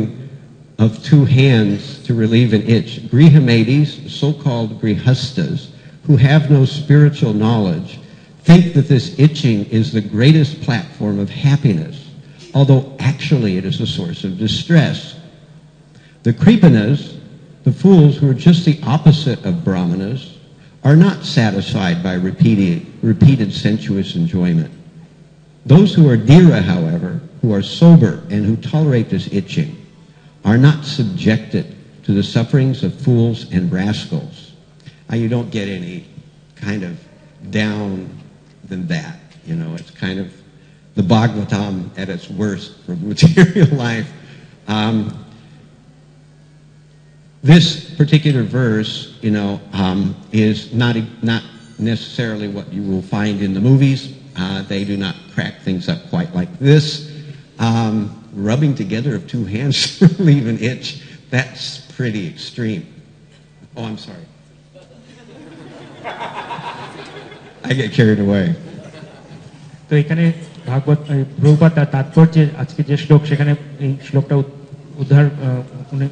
of two hands to relieve an itch. Grihamades, so-called grihastas, who have no spiritual knowledge, think that this itching is the greatest platform of happiness, although actually it is a source of distress. The kripanas, the fools who are just the opposite of brahmanas, are not satisfied by repeated sensuous enjoyment. Those who are dhira, however, who are sober and who tolerate this itching, are not subjected to the sufferings of fools and rascals. You don't get any kind of down than that. You know, it's kind of the Bhagavatam at its worst for material life. This particular verse, is not necessarily what you will find in the movies. They do not crack things up quite like this. Rubbing together of two hands to relieve an itch, that's pretty extreme. Oh, I'm sorry. I get carried away. তো এখানে ভাগবত প্রভুপাদ তার তাৎপর্যের আজকে যে শ্লোক, সেখানে এই শ্লোকটা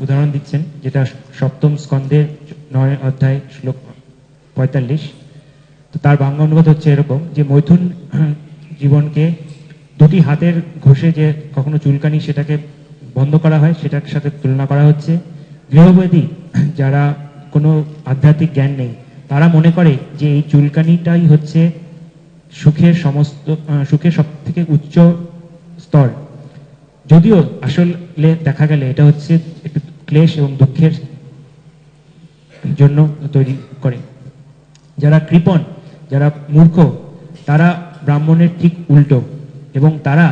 উদাহরণ দিচ্ছেন, যেটা সপ্তম স্কন্ধের 9 অধ্যায় শ্লোক 45। তো তার বাংলা অনুবাদ হচ্ছে এরকম যে মৈথুন জীবনকে দুটি হাতের ঘষে যে কখনো চুলকানি সেটাকে বন্ধ করা হয়, সেটার সাথে তুলনা করা হচ্ছে। গৃহবধূ যারা কোনো আধ্যাত্মিক জ্ঞান নেই, তারা মনে করে যে এই চুলকানিটাই হচ্ছে সুখের সব থেকে উচ্চ স্তর, যদিও আসলে দেখা গেলে এটা হচ্ছে একটু ক্লেশ এবং দুঃখের জন্য তৈরি করে। যারা কৃপণ, যারা মূর্খ, তারা ব্রাহ্মণের ঠিক উল্টো, এবং তারা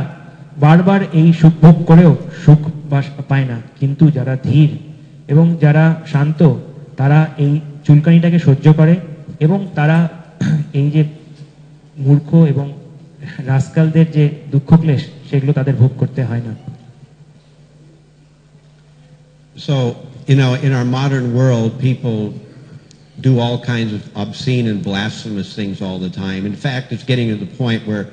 বারবার এই সুখ ভোগ করেও সুখ পায় না। কিন্তু যারা ধীর এবং যারা শান্ত, তারা এই চুলকানিটাকে সহ্য করে, এবং তারা এই যে মূর্খ এবং রাস্কালদের যে দুঃখ ক্লেশ, সেগুলো তাদের ভোগ করতে হয় না। So, in our modern world, people do all kinds of obscene and blasphemous things all the time. In fact, it's getting to the point where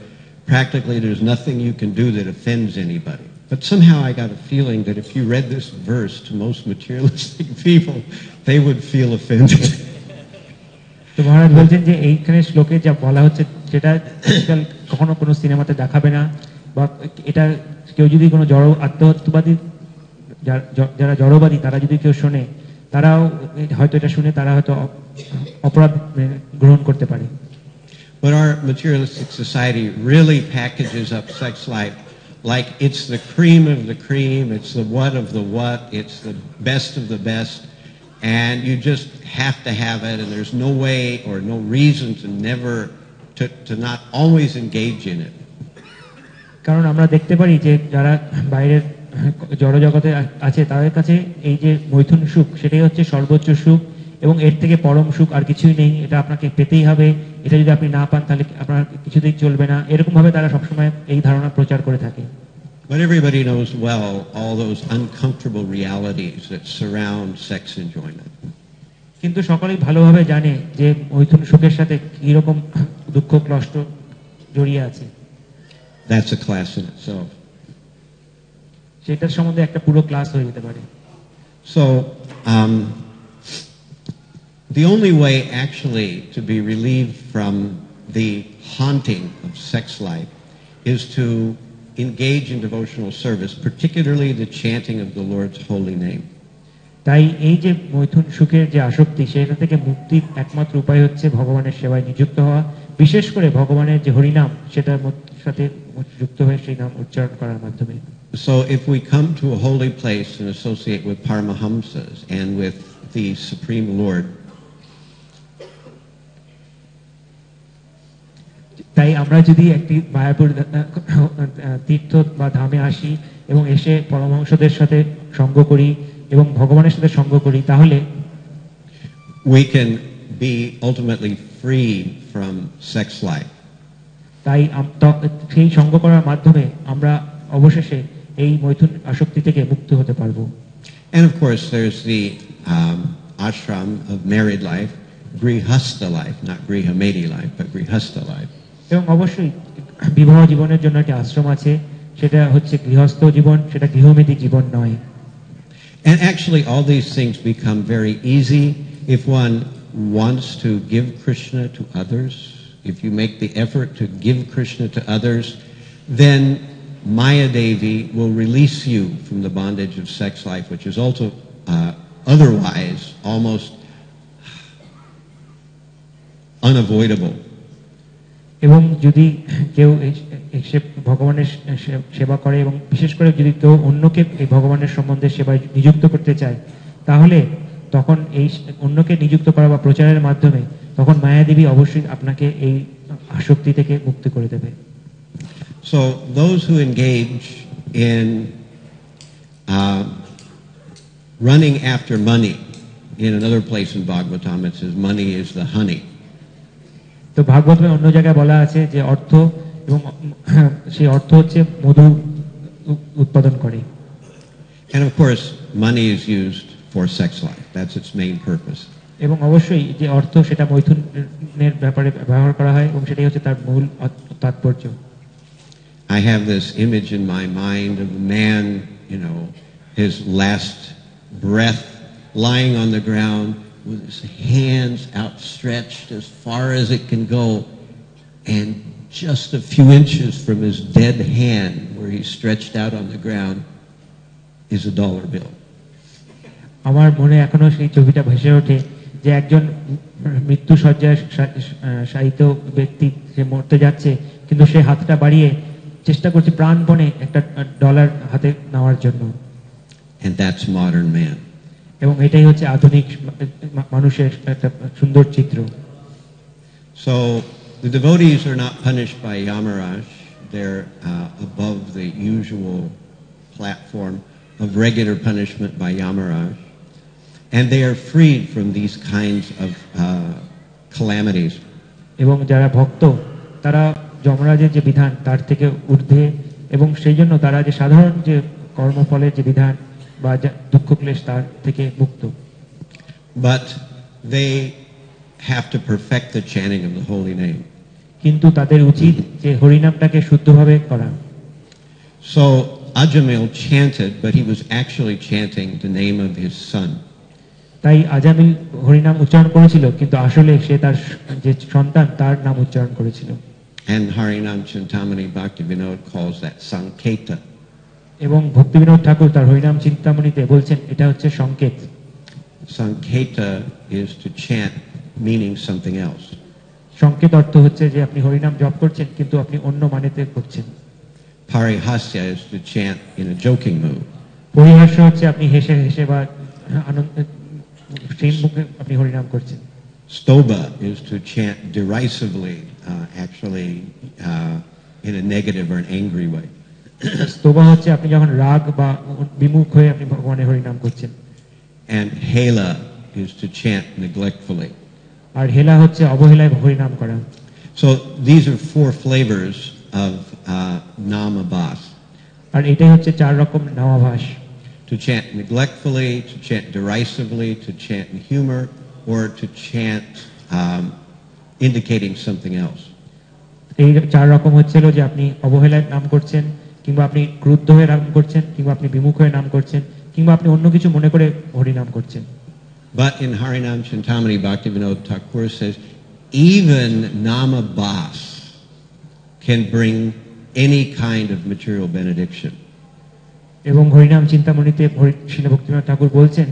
practically there's nothing you can do that offends anybody. But somehow I got a feeling that if you read this verse to most materialistic people, they would feel offended. তো মহারাজ বলছেন যে এইখানে শ্লোকে যা বলা হচ্ছে সেটা কখনো কোনো সিনেমাতে দেখাবে না, বা এটা কেউ যদি কোনো আত্মহত্যবাদী, যারা জড়বাদী, তারা যদি কেউ শোনে, তারাও হয়তো এটা শুনে তারা হয়তো অপরাধ গ্রহণ করতে পারে। But our materialistic society really packages up sex life like it's the cream of the cream, it's the what of the what, it's the best of the best, and you just have to have it, and there's no way or no reason to not always engage in it. কারণ আমরা দেখতে পারি যে যারা বাইরের জড়জগতে আছে, তাদের কাছে এই যে মৈথুন সুখ, সেটাই হচ্ছে সর্বোচ্চ সুখ, এবং এর থেকে পরম সুখ আর কিছুই নেই। এটা আপনাকে পেতেই হবে, এটা যদি আপনি না পান তাহলে আপনার কিছুতেই চলবে না, এরকম ভাবে তারা সবসময় এই ধারণা প্রচার করে থাকে। But everybody knows well all those uncomfortable realities that surround sex enjoyment. কিন্তু সকলেই ভালোভাবে জানে যে মৈথুন সুখের সাথে কি রকম দুঃখ কষ্ট জড়িয়ে আছে। That's a class in itself. সেটার সম্বন্ধে একটা পুরো ক্লাস হয়ে যেতে পারে। So, the only way actually to be relieved from the haunting of sex life is to engage in devotional service, particularly the chanting of the Lord's holy name. তাই এই যে মৈথুন সুখের যে আসক্তি, সেটা থেকে মুক্তির একমাত্র উপায় হচ্ছে ভগবানের সেবায় নিযুক্ত হওয়া, বিশেষ করে ভগবানের যে হরিনাম, সেটার সাথে যুক্ত হয়ে সেই নাম উচ্চারণ করার মাধ্যমে। So if we come to a holy place and associate with Paramahamsas and with the Supreme Lord, তাই আমরা যদি একটি মায়াপুর তীর্থ বা ধামে আসি এবং এসে পরমহংসদের সাথে সঙ্গ করি এবং ভগবানের সাথে সঙ্গ করি, তাহলে we can be ultimately free from sex life. তাই সেই সঙ্গ করার মাধ্যমে আমরা অবশেষে এই মৈথুন আসক্তি থেকে মুক্ত হতে পারবো। And of course, there's the ashram of married life, grihastha life, not grihamedi life, but grihastha life. এবং অবশ্যই বিবাহ জীবনের জন্য একটা আশ্রম আছে, সেটা হচ্ছে গৃহস্থ জীবন, সেটা গৃহমেদী জীবন নয়। And actually, all these things become very easy if one wants to give Krishna to others. If you make the effort to give Krishna to others, then Maya Devi will release you from the bondage of sex life, which is also otherwise almost unavoidable. এবং যদি কেউ ভগবানের সেবা করে এবং বিশেষ করে যদি কেউ অন্যকে এই ভগবানের সম্বন্ধে সেবায় নিযুক্ত করতে চায়, তাহলে তখন এই অন্যকে নিযুক্ত করা বা প্রচারের মাধ্যমে তখন মায়াদেবী অবশ্যই আপনাকে এই আসক্তি থেকে মুক্তি করে দেবে। So those who engage in running after money, in another place in Bhagavatam it says money is the honey. তো ভাগবতমে অন্য জায়গায় বলা আছে যে অর্থ এবং সেই অর্থ হচ্ছে মধু উৎপাদন করে। And of course money is used for sex life. That's its main purpose. এবং অবশ্যই যে অর্থ সেটা মৈথুনের ব্যাপারে ব্যবহার করা হয় এবং সেটাই হচ্ছে তার মূল তাৎপর্য। I have this image in my mind of a man, his last breath lying on the ground with his hands outstretched as far as it can go, and just a few inches from his dead hand where he's stretched out on the ground is a dollar bill. আমার মনে এখনো সেই ছবিটা ভেসে ওঠে যে একজন মৃত্যু শয্যায় শায়িত ব্যক্তি, সে মরতে যাচ্ছে কিন্তু সে হাতটা বাড়িয়ে চেষ্টা করছে প্রাণপণে একটা ডলার হাতে নেওয়ার জন্য। And that's modern man. এবং এটাই হচ্ছে আধুনিক মানুষের একটা সুন্দর চিত্র। So the devotees are not punished by Yamaraj. They're above the usual platform of regular punishment by Yamaraj. And they are freed from these kinds of calamities. এবং যারা ভক্ত তারা যমরাজের যে বিধান তার থেকে ঊর্ধ্বে, এবং সেই জন্য তারা যে সাধারণ যে কর্মফলের যে বিধান বা দুঃখ ক্লেশ তার থেকে মুক্ত। But they have to perfect the chanting of the holy name. কিন্তু তাদের উচিত যে হরিনামটাকে শুদ্ধভাবে করা। So Ajamil chanted, but he was actually chanting the name of his son. তাই আজামিল হরিনাম উচ্চারণ করেছিল, কিন্তু আসলে সে তার যে সন্তান তার নাম উচ্চারণ করেছিল। And Harinam Chintamani Bhaktivinoda calls that Sanketa. এবং ভক্তিবিনোদ ঠাকুর তার হরিনাম চিন্তামণিতে বলছেন এটা হচ্ছে সংকেত। Sanketa is to chant meaning something else. সংকেত অর্থ হচ্ছে যে আপনি হরিনাম জপ করছেন কিন্তু আপনি অন্য মানেতে করছেন। Parihasya is to chant in a joking mood. পরিহাস্য হচ্ছে আপনি হেসে হেসে বা আনন্দ সেই মুখে আপনি হরিনাম করছেন। Stoba is to chant derisively, actually in a negative or an angry way. স্তোভা হচ্ছে আপনি যখন রাগ বা বিমুখ হয়ে আপনি ভগবানের হরিনাম করছেন। And Hela is to chant neglectfully. আর হেলা হচ্ছে অবহেলায় হরিনাম করা। So these are four flavors of namabhas. আর এটাই হচ্ছে চার রকম namabhasa. To chant neglectfully, to chant derisively, to chant in humor, or to chant indicating something else. এই চার রকম হচ্ছিল যে আপনি অবহেলায় নাম করছেন, কিংবা আপনি ক্রুদ্ধ হয়ে নাম করছেন, কিংবা আপনি বিমুখ হয়ে নাম করছেন, কিংবা আপনি অন্য কিছু মনে করে হরিনাম করছেন। But in Harinam Chintamani Bhaktivinoda Thakur says even namabhas can bring any kind of material benediction. এবং হরিনাম চিন্তামণিতে শ্রীল ভক্তিবিনোদ ঠাকুর বলছেন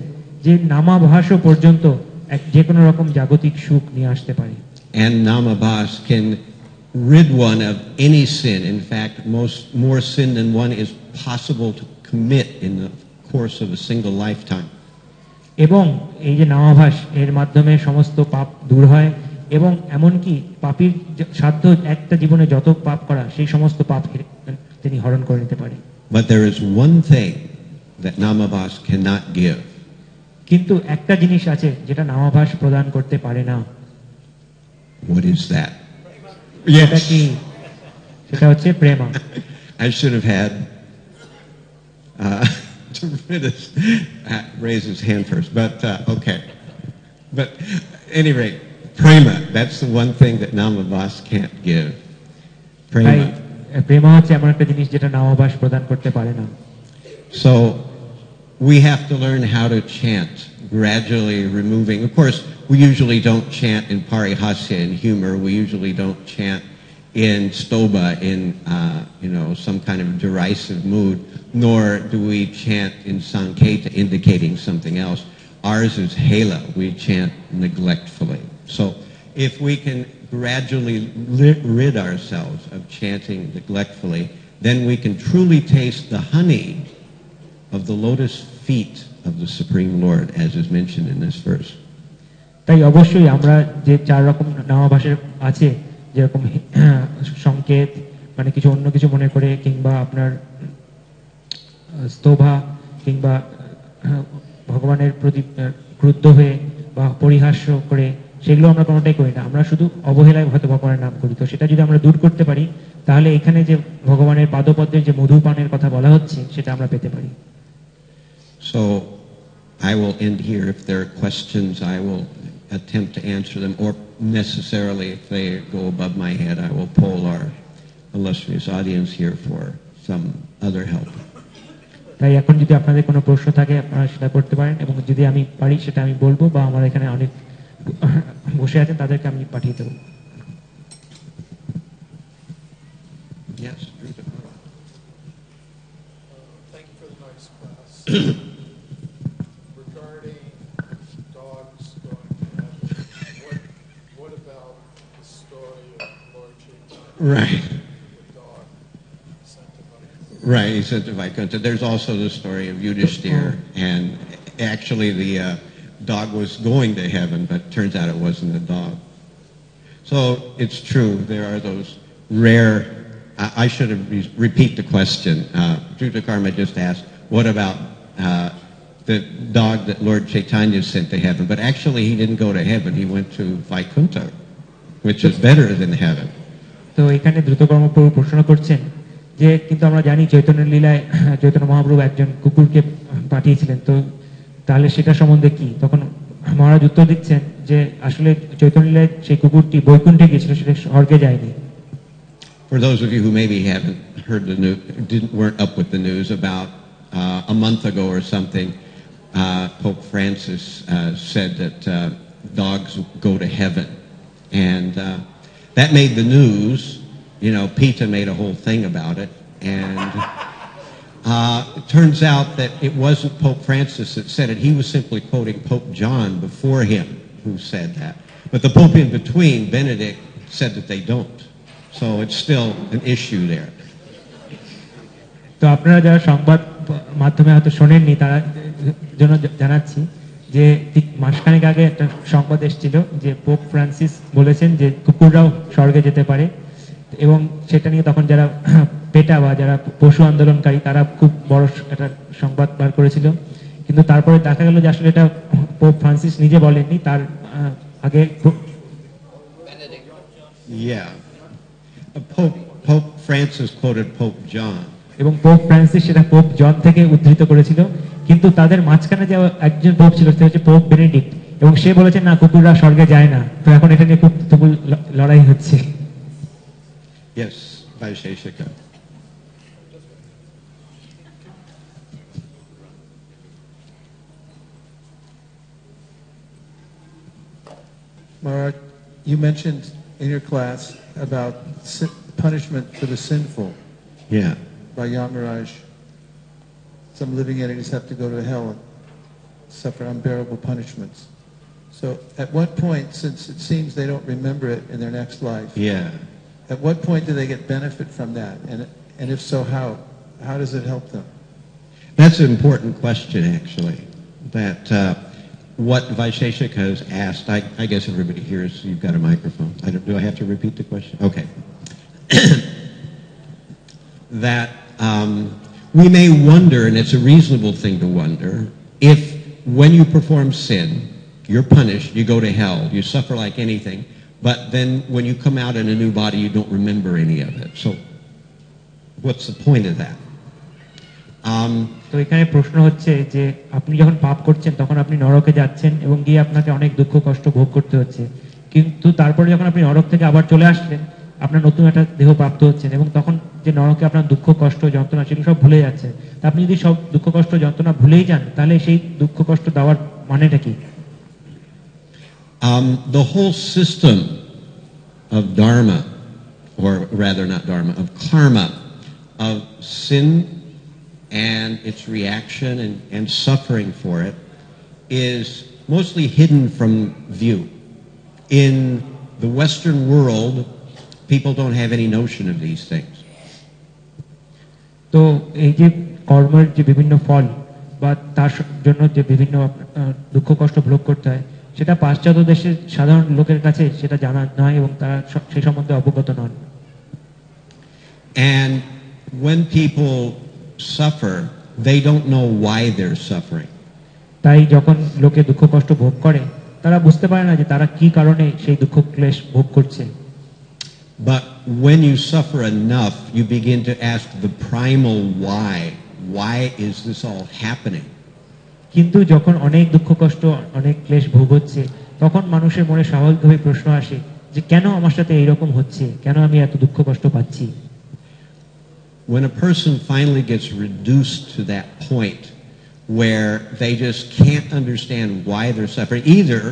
যে নামাভাসও পর্যন্ত যে কোনো রকম জাগতিক সুখ নিয়ে আসতে পারে। And namabhas can rid one of any sin. In fact, more sin than one is possible to commit in the course of a single lifetime. এবং এই যে নামাভাস এর মাধ্যমে সমস্ত পাপ দূর হয়, এবং এমনকি পাপীর সাধ্য একটা জীবনে যত পাপ করা সেই সমস্ত পাপ তিনি হরণ করে নিতে পারে। But there is one thing that namabhas cannot give. কিন্তু একটা জিনিস আছে যেটা নামাভাস প্রদান করতে পারে না। What is that? সেটা কি? সেটা হচ্ছে Prema. I should have had Raise his hand first, but okay. But at any rate, prema, that's the one thing that Namavas can't give. Prema. Prema হচ্ছে এমন একটা জিনিস যেটা নামাভাস প্রদান করতে পারে না। So we have to learn how to chant, gradually removing. Of course, we usually don't chant in parihasya, in humor. We usually don't chant in stoba, in some kind of derisive mood, nor do we chant in sanketa, indicating something else. Ours is hela. We chant neglectfully. So if we can gradually rid ourselves of chanting neglectfully, then we can truly taste the honey of the lotus feet of the Supreme Lord, as is mentioned in this verse. তাই অবশ্যই আমরা যে চার রকম নামাভাসের আছে, যেরকম সংকেত মানে কিছু অন্য কিছু মনে করে, কিংবা আপনার স্তোভা, কিংবা ভগবানের প্রতি ক্রুদ্ধ হয়ে বা পরিহাস্য করে, সেগুলো আমরা কোনোটাই করি না। আমরা শুধু অবহেলায় হয়তো ভগবানের নাম করি। তো সেটা যদি আমরা দূর করতে পারি, তাহলে এখানে যে ভগবানের পাদপদ্মের যে মধুপানের কথা বলা হচ্ছে, সেটা আমরা পেতে পারি। So I will end here. If there are questions, I will attempt to answer them, or necessarily, if they go above my head, I will poll our illustrious audience here for some other help. তাই এখন যদি আপনাদের কোনো প্রশ্ন থাকে, আপনারা সেটা করতে পারেন, এবং যদি আমি পারি সেটা আমি বলবো, বা আমার এখানে অনেক বসে আছেন তাদেরকে আমি পাঠিয়ে দেবো। Yes. Thank you for the nice class. Regarding dogs going to heaven, what about the story of Lord Chaitanya? Right. The dog sent to Vaikuntha. Right, he sent to Vaikuntha. There's also the story of Yudhishthir, and actually the dog was going to heaven, but turns out it wasn't a dog. So it's true, there are those rare, I should have repeat the question. Jutakarma just asked, what about the dog that Lord Chaitanya sent to heaven? But actually he didn't go to heaven, he went to Vaikuntha, which is better than heaven. তো এখানে দ্রুতকর্ম প্রভু প্রশ্ন করছেন যে, কিন্তু আমরা জানি চৈতন্য লীলায় চৈতন্য মহাপ্রভু একজন কুকুরকে পাঠিয়েছিলেন, তো তাহলে সেটা সম্বন্ধে কি? তখন মহারাজ উত্তর দিচ্ছেন যে আসলে চৈতন্য লীলায় সেই কুকুরটি বৈকুণ্ঠে গিয়েছিল, সেটা স্বর্গে যায়নি। For those of you who maybe haven't heard the news, weren't up with the news, about a month ago or something, Pope Francis said that dogs go to heaven, and that made the news. Peta made a whole thing about it, and it turns out that it wasn't Pope Francis that said it. He was simply quoting Pope John before him, who said that. But the Pope in between, Benedict, said that they don't. So it's still an issue there. তো আপনারা যারা সংবাদ মাধ্যমে হয়তো শোনেননি, তারা জন্য জানাচ্ছি যে ঠিক মাসখানেক আগে একটা সংবাদ এসেছিল যে পোপ ফ্রান্সিস বলেছেন যে কুকুররাও স্বর্গে যেতে পারে, এবং সেটা নিয়ে তখন যারা পেটা বা যারা পশু আন্দোলনকারী তারা খুব বড় একটা সংবাদ বার করেছিল। কিন্তু তারপরে দেখা গেল যে আসলে এটা পোপ ফ্রান্সিস নিজে বলেননি, তার আগে Pope Francis quoted Pope John. এবং পোপ ফ্রান্সিস সেটা পোপ জন থেকে উদ্ধৃত করেছিল। কিন্তু তাদের মাঝখানে যে একজন পোপ ছিল, সে হচ্ছে পোপ বেনেডিক্ট, এবং সে বলেছেন না, কুকুররা স্বর্গে যায় না। তো এখন এটা নিয়ে খুব লড়াই হচ্ছে। Yes, Vaisheshika. Maharaj, you mentioned in your class about punishment for the sinful. Yeah. By Yamaraj. Some living entities have to go to hell and suffer unbearable punishments. So at what point, since it seems they don't remember it in their next life, at what point do they get benefit from that? And if so, how? How does it help them? That's an important question, actually. That what Vaisheshika has asked, I guess everybody hears, you've got a microphone. Do I have to repeat the question? Okay. That we may wonder, and it's a reasonable thing to wonder, if when you perform sin, you're punished, you go to hell, you suffer like anything, but then when you come out in a new body, you don't remember any of it. So what's the point of that? তো এখানে প্রশ্ন হচ্ছে যে আপনি যখন পাপ করছেন তখন আপনি নরকে যাচ্ছেন এবং গিয়ে আপনাকে অনেক দুঃখ কষ্ট ভোগ করতে হচ্ছে, কিন্তু তারপরে যখন আপনি নরক থেকে আবার চলে আসলেন আপনার নতুন একটা দেহ প্রাপ্ত হচ্ছেন এবং তখন যে নরকে আপনার দুঃখ কষ্ট যন্ত্রণা সেগুলো সব ভুলে যাচ্ছেন। তা আপনি যদি সব দুঃখ কষ্ট যন্ত্রণা ভুলেই যান তাহলে সেই দুঃখ কষ্ট দেওয়ার মানেটা কি? The whole system of dharma, or rather not dharma, of karma, of sin and its reaction and suffering for it, is mostly hidden from view. In the Western world, people don't have any notion of these things. তো এই যে কর্মের যে বিভিন্ন ফল বা তার জন্য যে বিভিন্ন দুঃখ কষ্ট ভোগ করতে হয় সেটা পাশ্চাত্য দেশের সাধারণ লোকের কাছে সেটা জানা নয় এবং তারা সেই সম্বন্ধে অবগত নন। And when people suffer, they don't know why they're suffering. তাই যখন লোকে দুঃখ কষ্ট ভোগ করে তারা বুঝতে পারে না যে তারা কি কারণে সেই দুঃখ ক্লেশ ভোগ করছে। But when you suffer enough, you begin to ask the primal why. Why is this all happening? কিন্তু যখন অনেক দুঃখ কষ্ট অনেক ক্লেশ ভোগ হচ্ছে তখন মানুষের মনে স্বাভাবিকভাবে প্রশ্ন আসে যে কেন আমার সাথে এইরকম হচ্ছে, কেন আমি এত দুঃখ কষ্ট পাচ্ছি। When a person finally gets reduced to that point where they just can't understand why they're suffering, either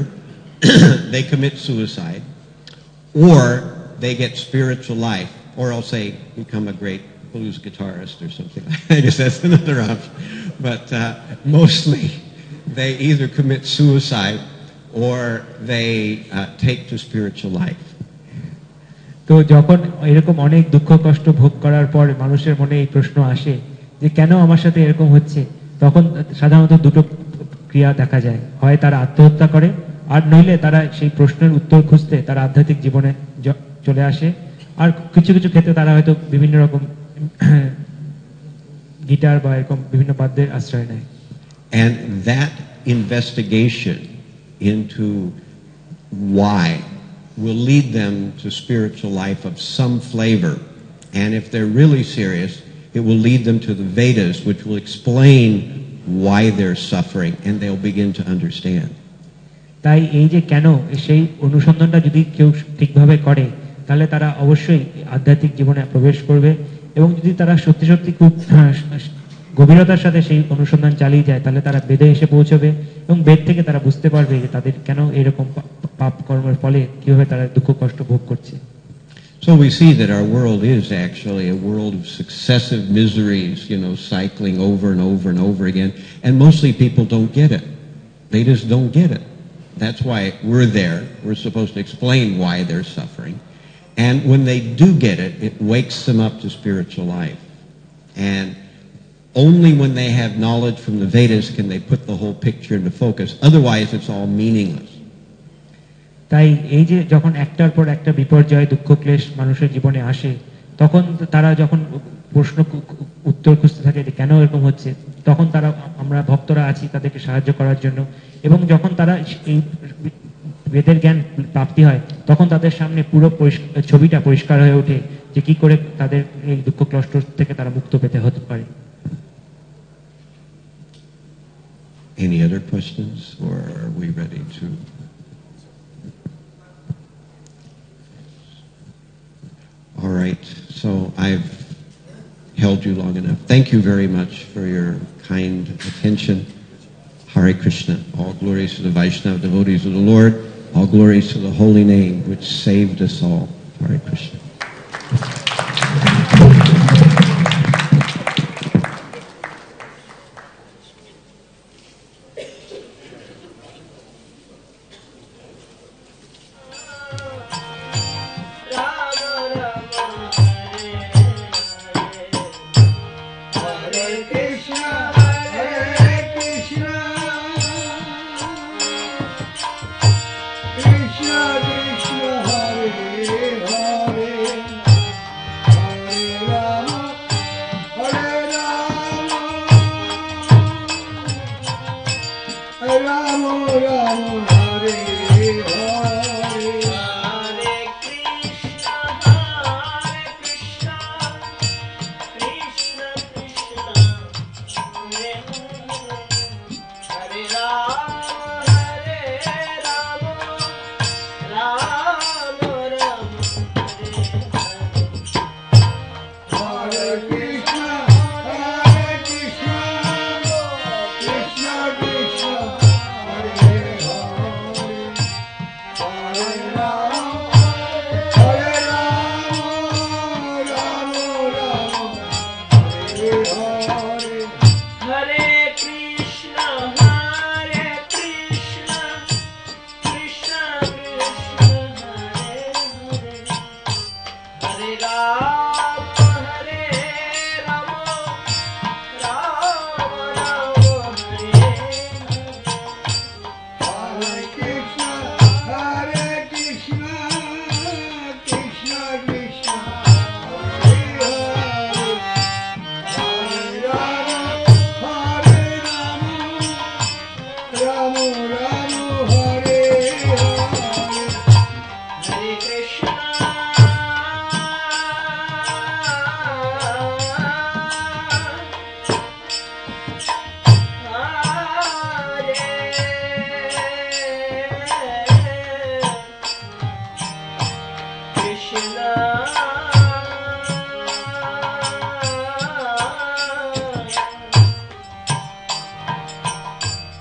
they commit suicide or they get spiritual life, or I'll say become a great blues guitarist or something. I guess that's another option. But mostly they either commit suicide or they take to spiritual life. তো যখন এরকম অনেক দুঃখ কষ্ট ভোগ করার পর মানুষের মনে এই প্রশ্ন আসে যে কেন আমার সাথে এরকম হচ্ছে, তখন সাধারণত দুটো ক্রিয়া দেখা যায়, হয় তারা আত্মহত্যা করে আর নইলে তারা সেই প্রশ্নের উত্তর খুঁজতে তারা আধ্যাত্মিক জীবনে চলে আসে। আর কিছু কিছু ক্ষেত্রে তারা হয়তো বিভিন্ন রকম গিটার বা এরকম বিভিন্ন বাদ্যের আশ্রয় নেয়। And that investigation into why will lead them to spiritual life of some flavor. And if they're really serious, it will lead them to the Vedas, which will explain why they're suffering, and they'll begin to understand. তাই এই যে কেন সেই অনুসন্ধানটা যদি কেউ ঠিকভাবে করে তাহলে তারা অবশ্যই আধ্যাত্মিক জীবনে প্রবেশ করবে, এবং যদি তারা সত্যি সত্যি খুব গভীরতার সাথে সেই অনুসন্ধান চালিয়ে যায় তাহলে তারা বেদে এসে পৌঁছবে এবং বেদ থেকে তারা বুঝতে পারবে যে তাদের কেন এরকম পাপ কর্মের ফলে কিভাবে তারা দুঃখ কষ্ট ভোগ করছে। So we see that our world is actually a world of successive miseries, cycling over and over and over again, and mostly people don't get it. They just don't get it. That's why we're there. We're supposed to explain why they're suffering. And when they do get it, it wakes them up to spiritual life. And only when they have knowledge from the Vedas can they put the whole picture into focus. Otherwise, it's all meaningless. তাই এই যে যখন একটার পর একটা বিপর্যয় দুঃখ ক্লেশ মানুষের জীবনে আসে তখন তারা যখন প্রশ্ন উত্তর খুঁজতে থাকে যে কেন এরকম হচ্ছে, তখন তারা আমরা ভক্তরা আছি তাদেরকে সাহায্য করার জন্য, এবং যখন তারা এই বেদের জ্ঞান প্রাপ্তি হয় তখন তাদের সামনে পুরো ছবিটা পরিষ্কার হয়ে ওঠে যে কি করে তাদের এই দুঃখ কষ্ট থেকে তারা মুক্ত পেতে হতে পারে। Any other questions, or are we ready to? All right, so I've held you long enough. Thank you very much for your kind attention. Hare Krishna. All glories to the Vaishnava devotees of the Lord. All glories to the holy name which saved us all. Hare Krishna.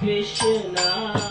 Krishna